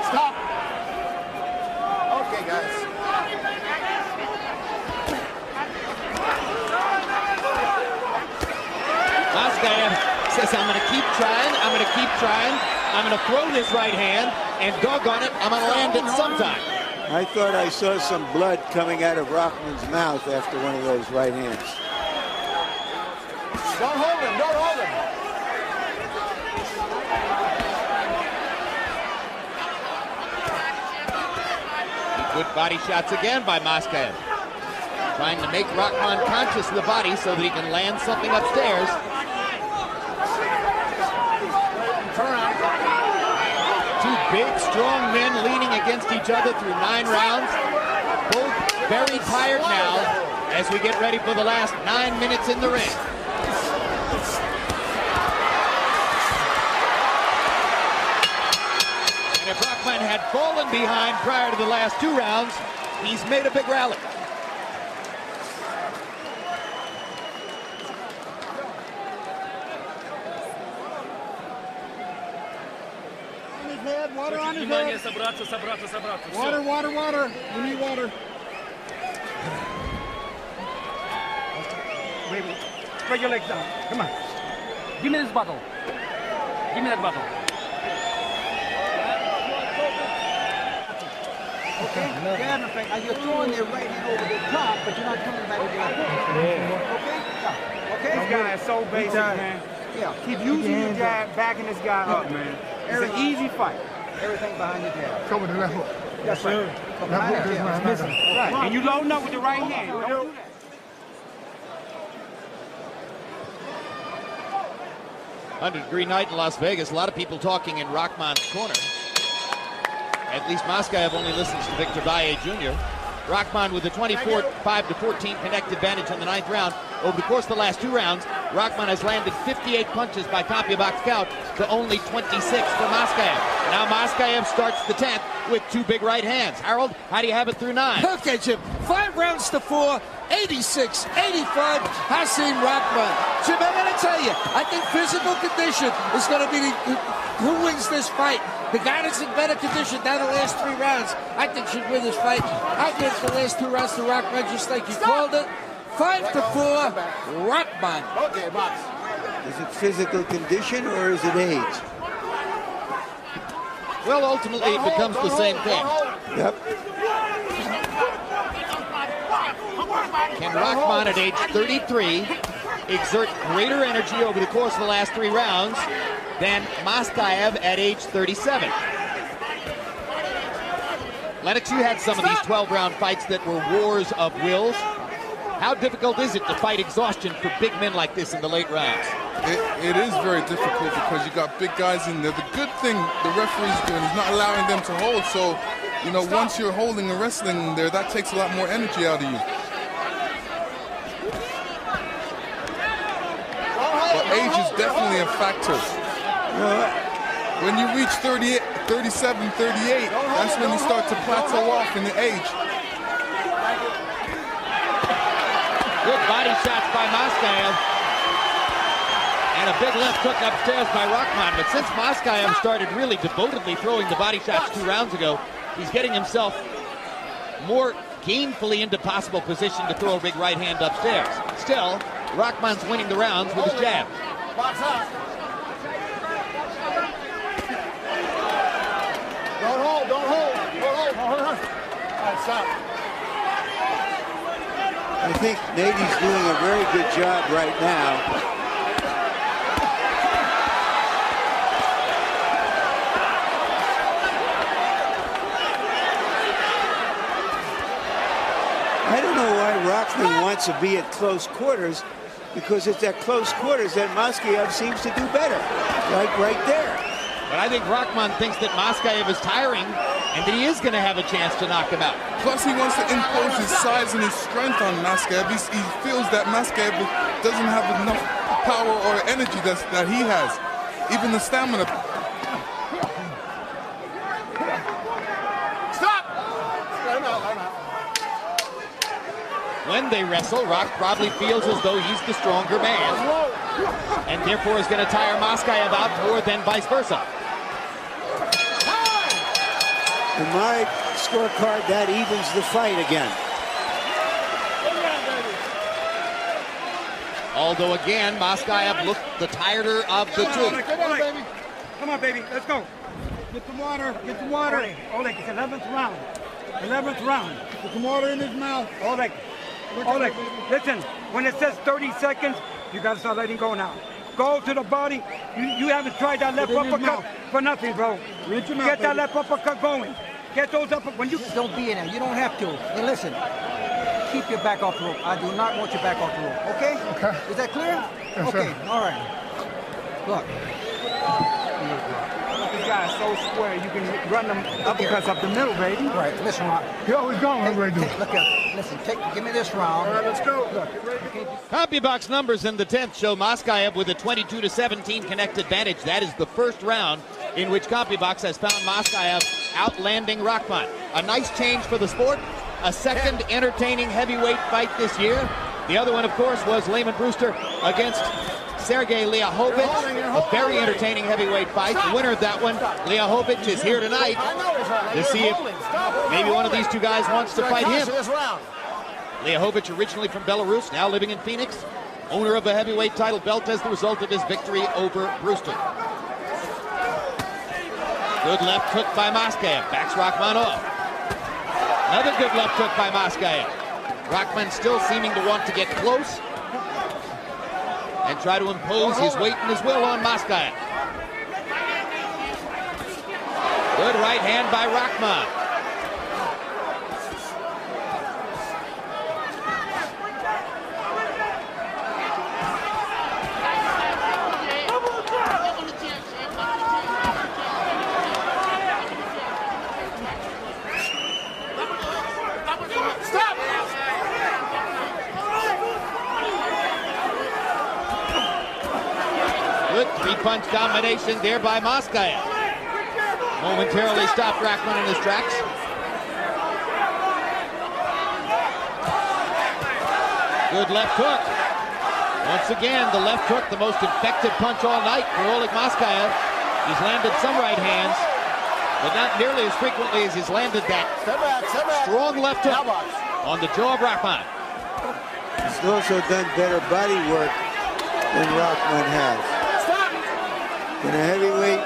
S6: Stop. Okay, guys.
S1: Maskaev says, I'm going to keep trying, I'm going to keep trying, I'm going to throw this right hand, and doggone it, I'm going to land it sometime.
S2: I thought I saw some blood coming out of Rahman's mouth after one of those right hands.
S6: Don't hold him, don't hold him.
S1: Good body shots again by Maskaev. Trying to make Rahman conscious of the body so that he can land something upstairs. Two big, strong men leaning against each other through 9 rounds. Both very tired now as we get ready for the last 9 minutes in the ring. And if Rahman had fallen behind prior to the last 2 rounds, he's made a big rally.
S10: Water on his head. Water. We need water.
S7: Wait. Spread your legs down. Come on. Give me this bottle. Give me that bottle.
S8: Okay? And you're throwing your right hand over the top, but you're not coming back with your left. Okay?
S10: This guy is so basic, man.
S8: Yeah.
S10: Keep using your jab, backing this guy up, man. It's an easy fight.
S8: Everything behind your jab.
S10: Come with the left hook.
S8: That's right. It's missing.
S10: Right. And you loading up with the right hand. Don't do that.
S1: Degree night in Las Vegas. A lot of people talking in Rahman's corner. At least Maskaev only listens to Victor Valle Jr. Rahman with a 25-14 connect advantage in the 9th round. Over the course of the last 2 rounds, Rahman has landed 58 punches by CompuBox count to only 26 for Maskaev. Now Maskaev starts the 10th with 2 big right hands. Harold, how do you have it through 9?
S3: Okay, Jim. 5 rounds to 4, 86-85, Hasim Rahman. Jim, I'm going to tell you, I think physical condition is going to be who wins this fight. The guy that's in better condition down the last 3 rounds, I think should win this fight. I give the last 2 rounds to Rahman, just like you called it. 5-4, Rahman.
S2: Okay, box. Is it physical condition or is it age?
S1: Well, ultimately it becomes the same thing.
S2: Yep.
S1: Can Rahman at age 33 exert greater energy over the course of the last 3 rounds than Maskaev at age 37? Lennox, you had some of these 12-round fights that were wars of wills. How difficult is it to fight exhaustion for big men like this in the late rounds?
S4: It is very difficult because you got big guys in there. The good thing the referee's doing is not allowing them to hold. So, you know, once you're holding and wrestling there, that takes a lot more energy out of you. But age is definitely a factor. When you reach 38, 37, 38, that's when you start to plateau off in the age.
S1: Good body shots by Maskaev. And a big left hook upstairs by Rahman. But since Maskaev started really devotedly throwing the body shots 2 rounds ago, he's getting himself more gainfully into possible position to throw a big right hand upstairs. Still, Rahman's winning the rounds with his jab.
S6: Box up. Don't hold, don't hold. Don't hold. All right, stop.
S2: I think Nady's doing a very good job right now. I don't know why Rahman wants to be at close quarters, because it's at close quarters that Maskaev seems to do better, like right there.
S1: But I think Rahman thinks that Maskaev is tiring and that he is going to have a chance to knock him out.
S4: Plus, he wants to impose his size and his strength on Maskaev. He feels that Maskaev doesn't have enough power or energy that he has, even the stamina.
S6: Stop! Let him out.
S1: When they wrestle, Rock probably feels as though he's the stronger man, and therefore is going to tire Maskaev out more than vice versa.
S2: In my scorecard, that evens the fight again.
S1: Although again, Maskaev looked the tireder of the two.
S7: Come on, baby. Come on, baby. Let's go. Get some water. Get some water. Oleg, it's 11th round. 11th round. Get some water in his mouth. Oleg, listen. When it says 30 seconds, you got to start letting go now. Go to the body. You haven't tried that left uppercut for nothing, bro. Get that left uppercut going. Get those up when you
S8: don't be in there. You don't have to. Hey, listen. Keep your back off the rope. I do not want your back off the rope. Okay? Okay. Is that clear? Yes, okay. Sir. All right. Look.
S10: This guy is so square. You can run them uppercuts up the middle, baby.
S8: Right. Listen, Rock.
S10: You're always going.
S8: Look at. Listen. Give me this round.
S10: All right, let's go. Look.
S1: CompuBox numbers in the 10th show Maskaev with a 22-17 connect advantage. That is the first round in which CompuBox has found Maskaev outlanding Rahman. A nice change for the sport. A second entertaining heavyweight fight this year. The other one, of course, was Lehman Brewster against Sergey Liahovic. A very entertaining heavyweight fight. The winner of that one, Liahovic, is here tonight to see if maybe one of these two guys wants to fight him. Liahovic, originally from Belarus, now living in Phoenix. Owner of a heavyweight title belt as the result of his victory over Brewster. Good left hook by Maskaev. Backs Rahman off. Another good left hook by Maskaev. Rahman still seeming to want to get close and try to impose his weight and his will on Maskaev. Good right hand by Rahman. punch combination there by Maskaev. Momentarily stopped Rahman in his tracks. Good left hook. Once again, the left hook, the most effective punch all night for Oleg Maskaev. He's landed some right hands, but not nearly as frequently as he's landed that strong left hook on the jaw of Rahman.
S2: He's also done better body work than Rahman has. Can a heavyweight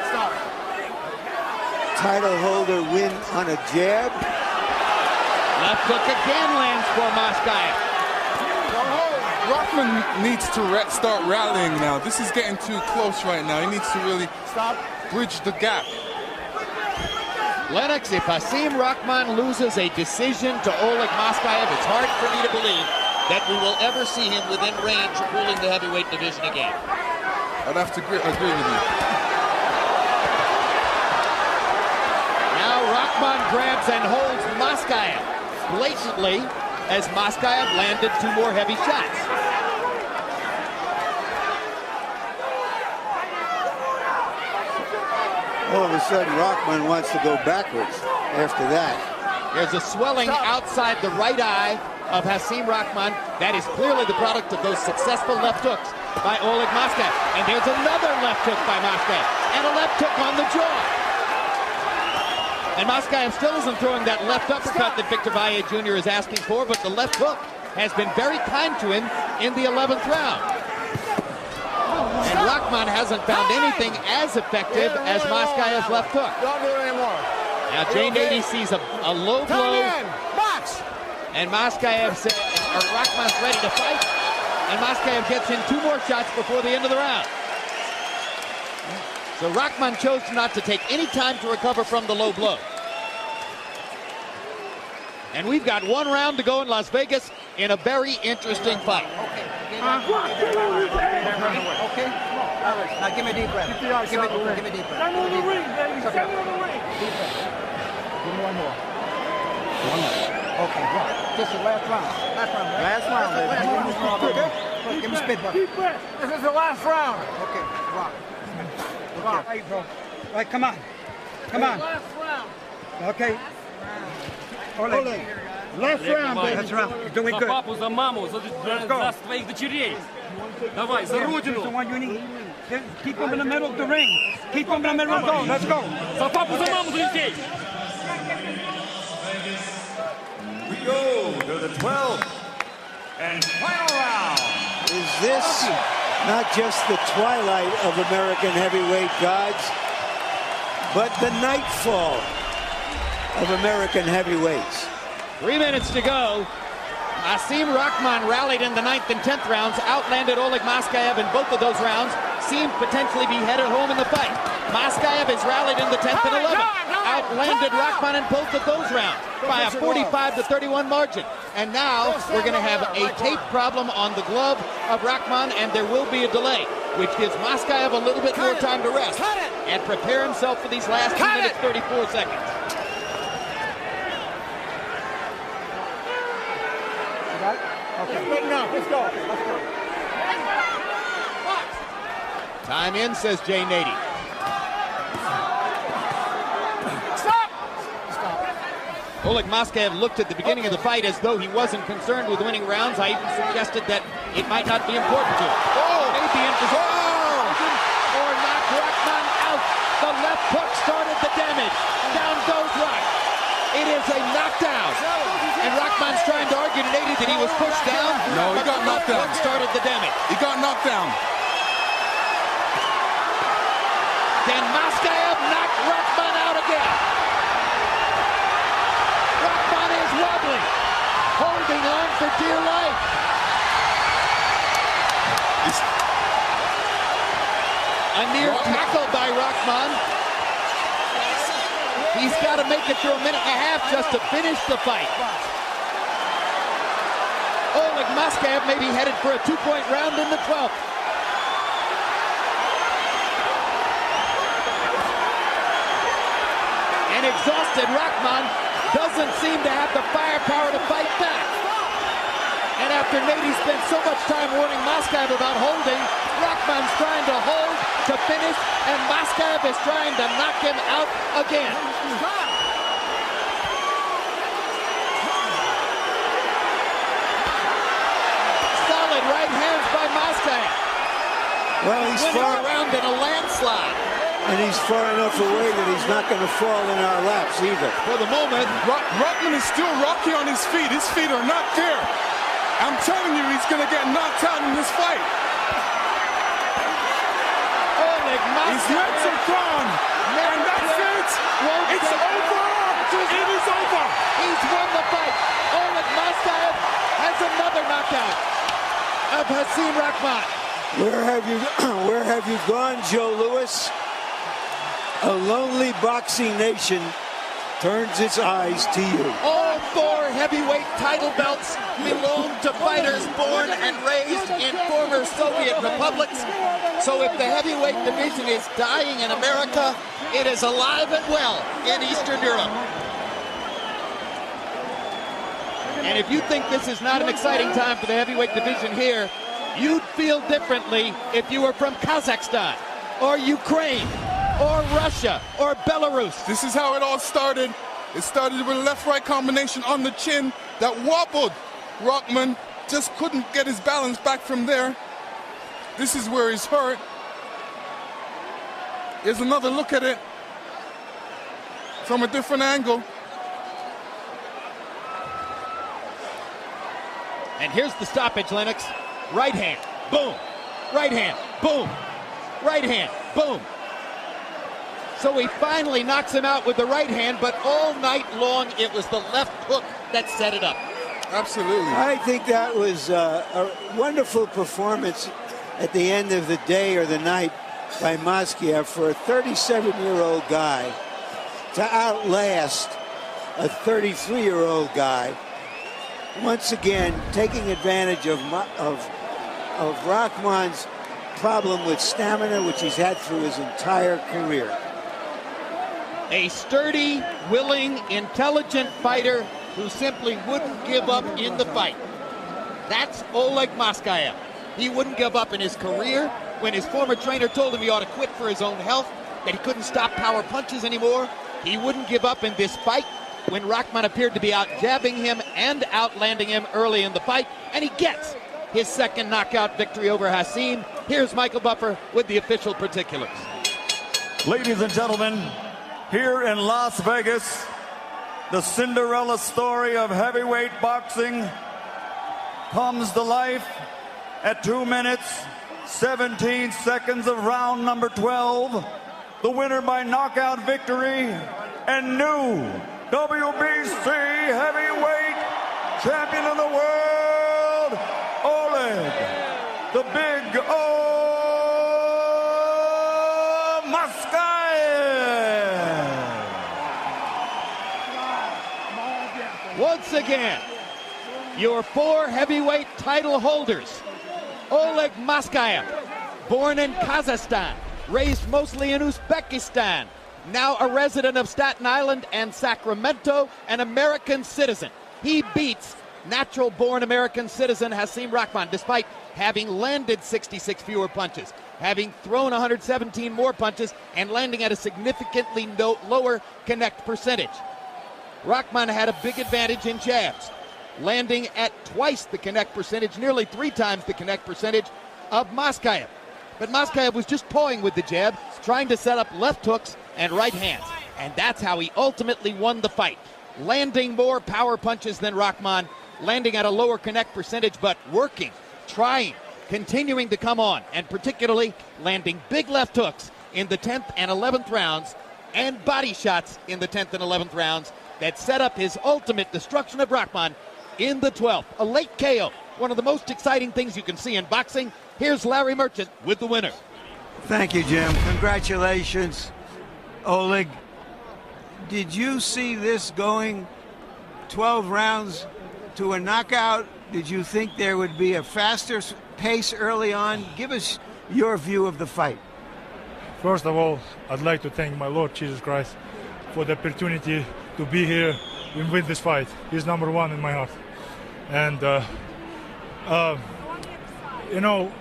S2: title holder win on a jab?
S1: Left hook again lands for Maskaev.
S4: Rahman needs to start rallying now. This is getting too close right now. He needs to really bridge the gap.
S1: Lennox, if Hasim Rahman loses a decision to Oleg Maskaev, it's hard for me to believe that we will ever see him within range of ruling the heavyweight division again.
S4: I'd have to agree with you.
S1: Now Rahman grabs and holds Maskaev blatantly as Maskaev landed 2 more heavy shots.
S2: All of a sudden, Rahman wants to go backwards after that.
S1: There's a swelling outside the right eye of Hasim Rahman. That is clearly the product of those successful left hooks by Oleg Maskaev. And there's another left hook by Maskaev. And a left hook on the jaw. And Maskaev still isn't throwing that left uppercut that Victor Valle Jr. is asking for, but the left hook has been very kind to him in the 11th round. And Rahman hasn't found anything as effective as Maskaev's left hook.
S6: Don't do it anymore.
S1: Now Jay Nady sees a low blow. And Maskaev says, Rahman's ready to fight. And Maskaev gets in 2 more shots before the end of the round. So Rahman chose not to take any time to recover from the low blow. And we've got 1 round to go in Las Vegas in a very interesting fight.
S8: Okay. Now give me a deep breath. Give me a deep breath.
S7: Stand on the ring, baby. Stand on the ring.
S8: Deep breath. Give me 1 more. 1 more. Okay. This is the last round. Last round, baby. Okay. Give me spit button.
S7: Deep breath.
S6: This is the last round.
S8: Okay. Rock.
S7: All right, bro. All right, come on. Come on.
S6: Last round.
S7: Okay. Oleg. Last round, baby. That's right. You're doing good.
S9: За папу, за маму, за твоих дочерей. Давай, за родину.
S7: The one you need. Keep him in the middle of the ring. Keep him in the middle of the ring. Let's go.
S9: За папу, за маму, за детей.
S5: We go to the 12th and final round.
S2: Is this not just the twilight of American heavyweight gods, but the nightfall of American heavyweights?
S1: 3 minutes to go. Hasim Rahman rallied in the 9th and 10th rounds, outlanded Oleg Maskaev in both of those rounds, seemed potentially be headed home in the fight. Maskaev has rallied in the 10th and 11th, outlanded Rahman in both of those rounds by a 45-31 margin. And now we're going to have a tape problem on the glove of Rahman, and there will be a delay, which gives Maskaev a little bit more time to rest and prepare himself for these last 2 minutes, 34 seconds.
S6: Okay. Let's go.
S1: Time in, says Jay Nady.
S6: Stop!
S1: Oleg Maskaev looked at the beginning of the fight as though he wasn't concerned with winning rounds. I even suggested that it might not be important to him. Oh, maybe in position or knock Rahman out. The left hook started the damage. Down goes Rock. It is a knockdown. And Rahman's trying to argue to Nady that he was pushed down.
S4: No, he got knocked down.
S1: Started the damage.
S4: He got knocked down.
S1: Can Maskaev knock Rahman out again? Rahman is wobbling, holding on for dear life. A near tackle by Rahman. He's got to make it through a minute and a half just to finish the fight. Oleg Maskaev may be headed for a 2-point round in the 12th. An exhausted Rahman doesn't seem to have the firepower to fight back. And after Nady spent so much time warning Maskaev about holding, Rahman's trying to hold to finish, and Maskaev is trying to knock him out again. Solid right hands by Maskaev.
S2: Well, he's far
S1: around in a landslide.
S2: And he's far enough away that he's not going to fall in our laps either.
S1: For the moment,
S4: Rahman is still rocky on his feet. His feet are not there. I'm telling you, he's going to get knocked out in this fight.
S1: Oleg Maskaev.
S4: His legs are gone. And that's it. It's over. It is over.
S1: He's won the fight. Oleg Maskaev has another knockout of Hasim Rahman.
S2: Where have you gone, Joe Louis? A lonely boxing nation turns its eyes to you.
S1: All 4 heavyweight title belts belong to fighters born and raised in former Soviet republics. So if the heavyweight division is dying in America, it is alive and well in Eastern Europe. And if you think this is not an exciting time for the heavyweight division here, you'd feel differently if you were from Kazakhstan or Ukraine or Russia or Belarus.
S4: This is how it all started. It started with a left-right combination on the chin that wobbled. Rahman just couldn't get his balance back from there. This is where he's hurt. Here's another look at it from a different angle.
S1: And here's the stoppage, Lennox. Right hand, boom. Right hand, boom. Right hand, boom. So he finally knocks him out with the right hand, but all night long it was the left hook that set it up.
S4: Absolutely.
S2: I think that was a wonderful performance at the end of the day or the night by Maskaev for a 37-year-old guy to outlast a 33-year-old guy. Once again, taking advantage of Rahman's problem with stamina, which he's had through his entire career.
S1: A sturdy, willing, intelligent fighter who simply wouldn't give up in the fight. That's Oleg Maskaev. He wouldn't give up in his career. When his former trainer told him he ought to quit for his own health, that he couldn't stop power punches anymore, he wouldn't give up in this fight when Rahman appeared to be out jabbing him and outlanding him early in the fight, and he gets his second knockout victory over Hasim. Here's Michael Buffer with the official particulars.
S5: Ladies and gentlemen, here in Las Vegas, the Cinderella story of heavyweight boxing comes to life at 2 minutes, 17 seconds of round number 12. The winner by knockout victory and new WBC heavyweight champion of the world, Oleg, the Big O Maskaev.
S1: Once again, your 4 heavyweight title holders. Oleg Maskaev, born in Kazakhstan, raised mostly in Uzbekistan, now a resident of Staten Island and Sacramento, an American citizen. He beats natural-born American citizen Hasim Rahman, despite having landed 66 fewer punches, having thrown 117 more punches, and landing at a significantly lower connect percentage. Rahman had a big advantage in jabs, landing at twice the connect percentage, nearly 3 times the connect percentage of Maskaev. But Maskaev was just toying with the jab, trying to set up left hooks and right hands. And that's how he ultimately won the fight. Landing more power punches than Rahman, landing at a lower connect percentage, but working, trying, continuing to come on, and particularly landing big left hooks in the 10th and 11th rounds and body shots in the 10th and 11th rounds that set up his ultimate destruction of Rahman in the 12th. A late KO, one of the most exciting things you can see in boxing. Here's Larry Merchant with the winner.
S2: Thank you, Jim. Congratulations, Oleg. Did you see this going 12 rounds to a knockout? Did you think there would be a faster pace early on? Give us your view of the fight.
S12: First of all, I'd like to thank my Lord Jesus Christ for the opportunity to be here and win this fight. He's number one in my heart. And, you know,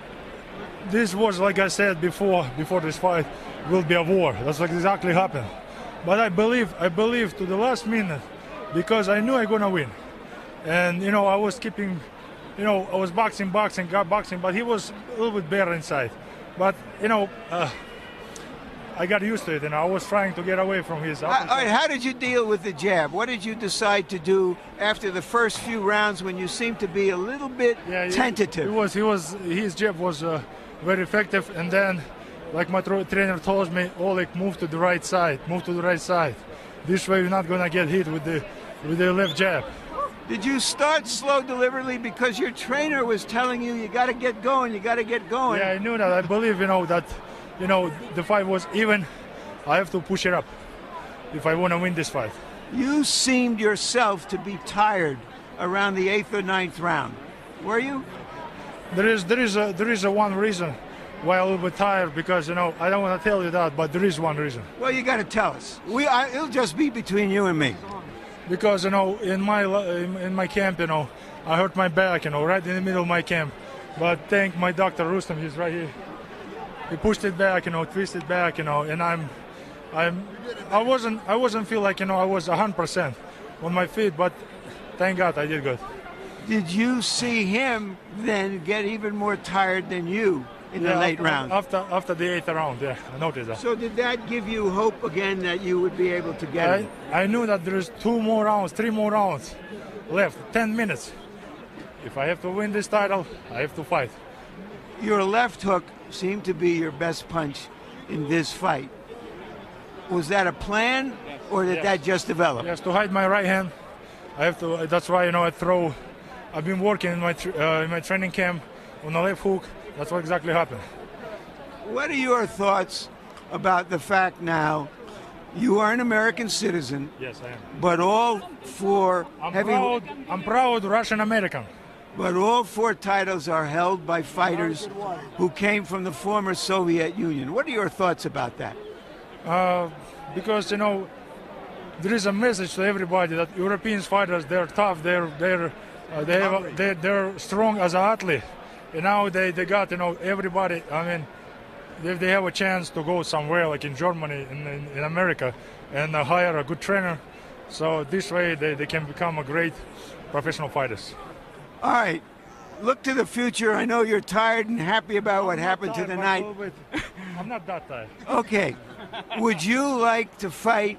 S12: this was, like I said before this fight, will be a war. That's what exactly happened. But I believe to the last minute, because I knew I'm gonna win. And I was keeping, I was boxing, but he was a little bit better inside. But I got used to it, and I was trying to get away from his.
S2: All right, how did you deal with the jab? What did you decide to do after the first few rounds when you seemed to be a little bit tentative?
S12: His jab was very effective, and then, like my trainer told me, Oleg, move to the right side. This way you're not gonna get hit with the left jab.
S2: Did you start slow deliberately because your trainer was telling you got to get going?
S12: Yeah, I knew that. I believe that. The fight was even. I have to push it up if I want to win this fight.
S2: You seemed yourself to be tired around the 8th or 9th round. Were you?
S12: There is a one reason why I'm a little bit tired, because I don't want to tell you that, but there is one reason.
S2: Well, you got to tell us. It'll just be between you and me.
S12: Because in my camp, I hurt my back, right in the middle of my camp. But thank my doctor Rustam, he's right here. He pushed it back, twisted back, and I wasn't feel like I was 100% on my feet, but thank God I did good.
S2: Did you see him then get even more tired than you in the late round?
S12: After the 8th round, yeah, I noticed that.
S2: So did that give you hope again that you would be able to get it?
S12: I knew that there's 3 more rounds left, 10 minutes. If I have to win this title, I have to fight.
S2: Your left hook seemed to be your best punch in this fight. Was that a plan, or did that just develop?
S12: Yes, to hide my right hand. I have to. That's why I throw. I've been working in my training camp on the left hook. That's what exactly happened.
S2: What are your thoughts about the fact now you are an American citizen?
S12: Yes, I am.
S2: But all 4
S12: I'm proud Russian American.
S2: But all 4 titles are held by fighters who came from the former Soviet Union. What are your thoughts about that?
S12: Because there is a message to everybody that European fighters, they're tough, they're strong as an athlete. And now they got everybody. I mean, if they have a chance to go somewhere like in Germany, in America, and hire a good trainer, so this way they can become a great professional fighters.
S2: All right, look to the future. I know you're tired and happy about what happened tonight.
S12: I'm not that tired.
S2: Okay. Would you like to fight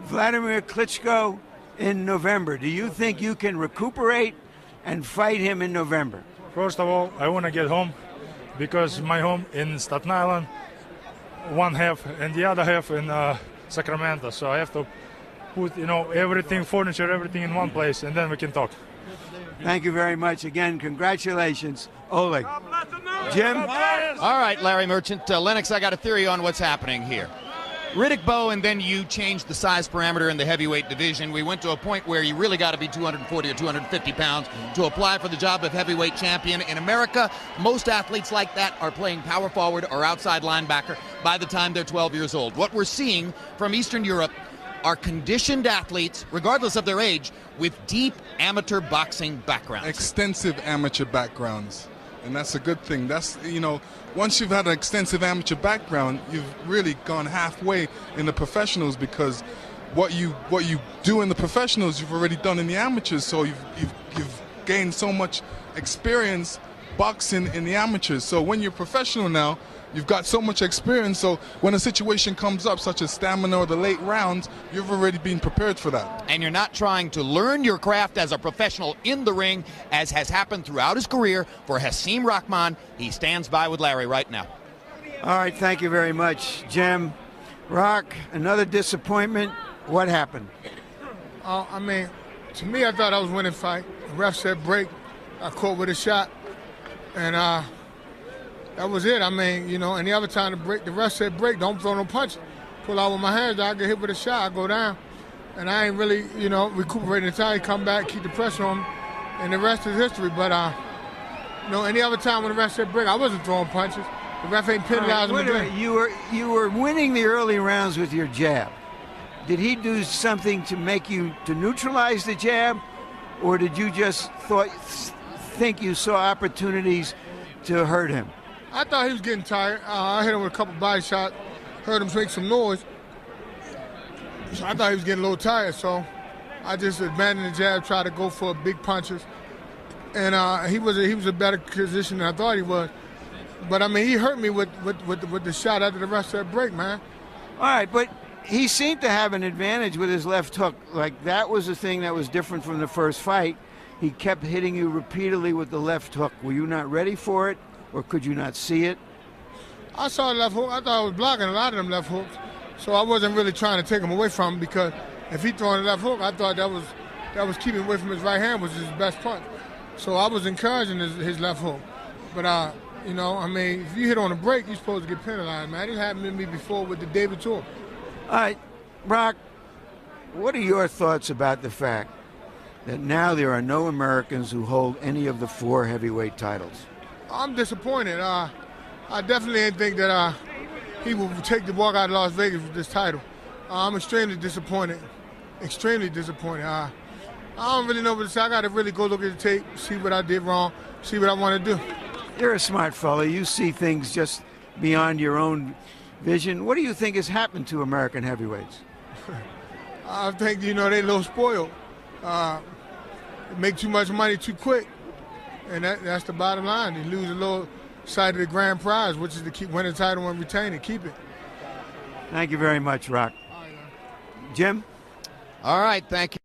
S2: Vladimir Klitschko in November? Do you think you can recuperate and fight him in November?
S12: First of all, I want to get home, because my home in Staten Island, one half, and the other half in Sacramento. So I have to put everything, furniture, everything in one place, and then we can talk.
S2: Thank you very much. Again, congratulations, Oleg. Jim?
S1: All right, Larry Merchant. Lennox, I got a theory on what's happening here. Riddick Bowe and then you changed the size parameter in the heavyweight division. We went to a point where you really got to be 240 or 250 pounds to apply for the job of heavyweight champion. In America, most athletes like that are playing power forward or outside linebacker by the time they're 12 years old. What we're seeing from Eastern Europe are conditioned athletes, regardless of their age, with deep amateur boxing backgrounds.
S4: Extensive amateur backgrounds. And that's a good thing. That's, once you've had an extensive amateur background, you've really gone halfway in the professionals, because what you do in the professionals, you've already done in the amateurs. So you've gained so much experience boxing in the amateurs. So when you're professional now, you've got so much experience, so when a situation comes up, such as stamina or the late rounds, you've already been prepared for that.
S1: And you're not trying to learn your craft as a professional in the ring, as has happened throughout his career for Hasim Rahman. He stands by with Larry right now.
S2: All right, thank you very much, Jim. Rock, another disappointment. What happened?
S13: To me, I thought I was winning fight. The ref said break. I caught with a shot, and that was it. Any other time to break, the ref said break, don't throw no punch. Pull out with my hands, I get hit with a shot, I go down. And I ain't really, recuperating the time, come back, keep the pressure on me, and the rest is history. But, any other time when the ref said break, I wasn't throwing punches. The ref ain't penalizing me.
S2: You were winning the early rounds with your jab. Did he do something to make you, to neutralize the jab? Or did you just think you saw opportunities to hurt him?
S13: I thought he was getting tired. I hit him with a couple body shots, heard him make some noise. So I thought he was getting a little tired, so I just abandoned the jab, tried to go for big punches. And he was a better position than I thought he was. But, I mean, he hurt me with the shot after the rest of that break, man.
S2: All right, but he seemed to have an advantage with his left hook. Like, that was the thing that was different from the first fight. He kept hitting you repeatedly with the left hook. Were you not ready for it, or could you not see it?
S13: I saw the left hook. I thought I was blocking a lot of them left hooks. So I wasn't really trying to take him away from him, because if he throwing the left hook, I thought that was keeping him away from his right hand, was his best punch. So I was encouraging his left hook. But, you know, I mean, if you hit on a break, you're supposed to get penalized, man. It happened to me before with the David Tour.
S2: All right, Brock, what are your thoughts about the fact that now there are no Americans who hold any of the 4 heavyweight titles?
S13: I'm disappointed. I definitely didn't think that he would take the walk out of Las Vegas with this title. I'm extremely disappointed. Extremely disappointed. I don't really know what to say. I got to really go look at the tape, see what I did wrong, see what I want to do.
S2: You're a smart fella. You see things just beyond your own vision. What do you think has happened to American heavyweights?
S13: I think, you know, they a little spoiled. Make too much money too quick, and that's the bottom line. They lose a little sight of the grand prize, which is to win the title and retain it, keep it.
S2: Thank you very much, Rock. Jim?
S1: All right, thank you.